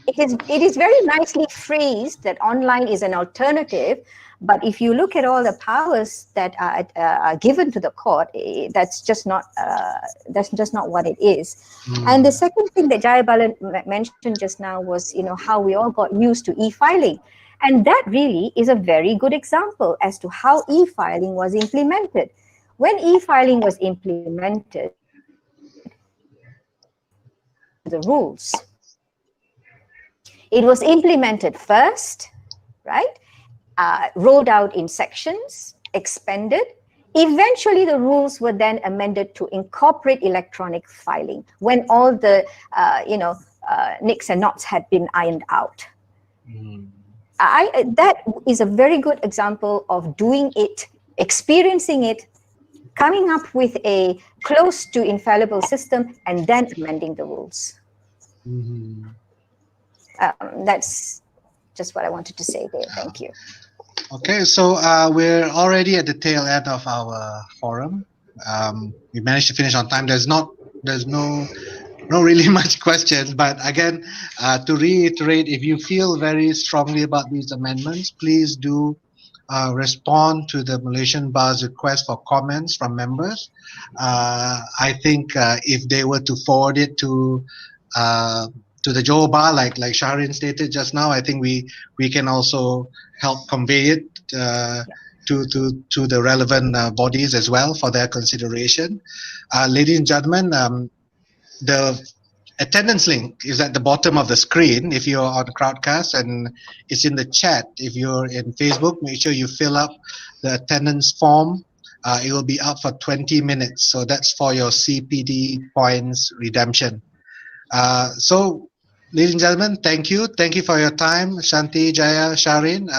It is very nicely phrased that online is an alternative, but if you look at all the powers that are given to the court, that's just not what it is. And the second thing that Jayabalan mentioned just now was, how we all got used to e-filing, and that really is a very good example as to how e-filing was implemented. When e-filing was implemented, the rules. It was implemented first, right? Rolled out in sections, expanded. Eventually, the rules were then amended to incorporate electronic filing when all the, nicks and knots had been ironed out. That is a very good example of doing it, experiencing it, coming up with a close to infallible system, and then amending the rules. That's just what I wanted to say there. Thank you. Okay, so we're already at the tail end of our forum. We managed to finish on time. There's no really much questions, but again, to reiterate, if you feel very strongly about these amendments, please do respond to the Malaysian Bar's request for comments from members. I think if they were to forward it to the Johor Bar, like Shahrin stated just now, I think we can also help convey it to the relevant bodies as well for their consideration. Ladies and gentlemen, the attendance link is at the bottom of the screen if you're on Crowdcast, and it's in the chat. If you're in Facebook, make sure you fill up the attendance form. It will be up for 20 minutes, so that's for your CPD points redemption. So, ladies and gentlemen, thank you. Thank you for your time, Shanti, Jaya, Shahrin.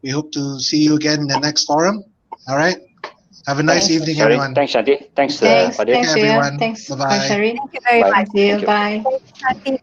We hope to see you again in the next forum. All right. Have a nice evening, Shahrin. everyone. Thanks, Shanti. Thanks, Thanks, Fadil. Jaya. everyone. Thanks, Bye-bye. Shahrin. Thank you very much. Thank you. Bye. Thank you.